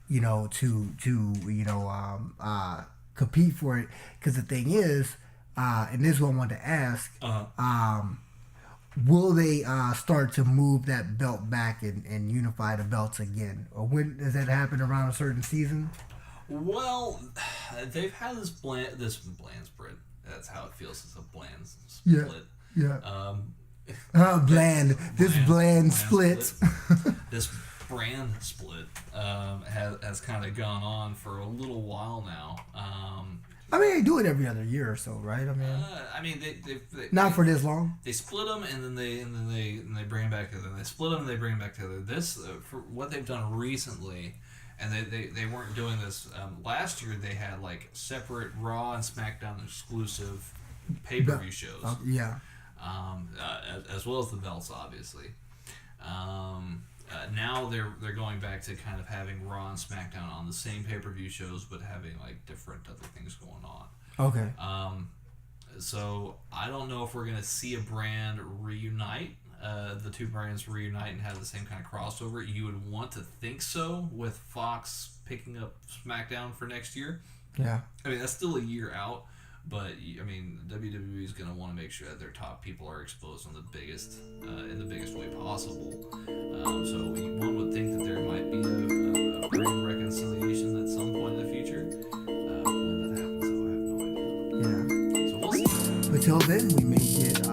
to compete for it. Because the thing is, and this is what I wanted to ask, will they start to move that belt back and unify the belts again? Or when does that happen, around a certain season? Well, they've had this bland split. That's how it feels. It's a bland split. Yeah. Bland. This bland split. This brand split has kind of gone on for a little while now. They do it every other year or so, right? They not for this long. They split them and then they bring them back together. They split them and they bring them back together. This for what they've done recently. And they weren't doing this last year. They had like separate Raw and SmackDown exclusive pay-per-view shows. As well as the belts, obviously. Now they're going back to kind of having Raw and SmackDown on the same pay-per-view shows, but having like different other things going on. Okay. So I don't know if we're gonna see a brand reunite. The two brands reunite and have the same kind of crossover. You would want to think so, with Fox picking up SmackDown for next year. Yeah. That's still a year out, but WWE is going to want to make sure that their top people are exposed on the biggest, in the biggest way possible. So one would think that there might be a brand reconciliation at some point in the future. When that happens, though, I have no idea. Yeah. So we'll see. Until then, we may get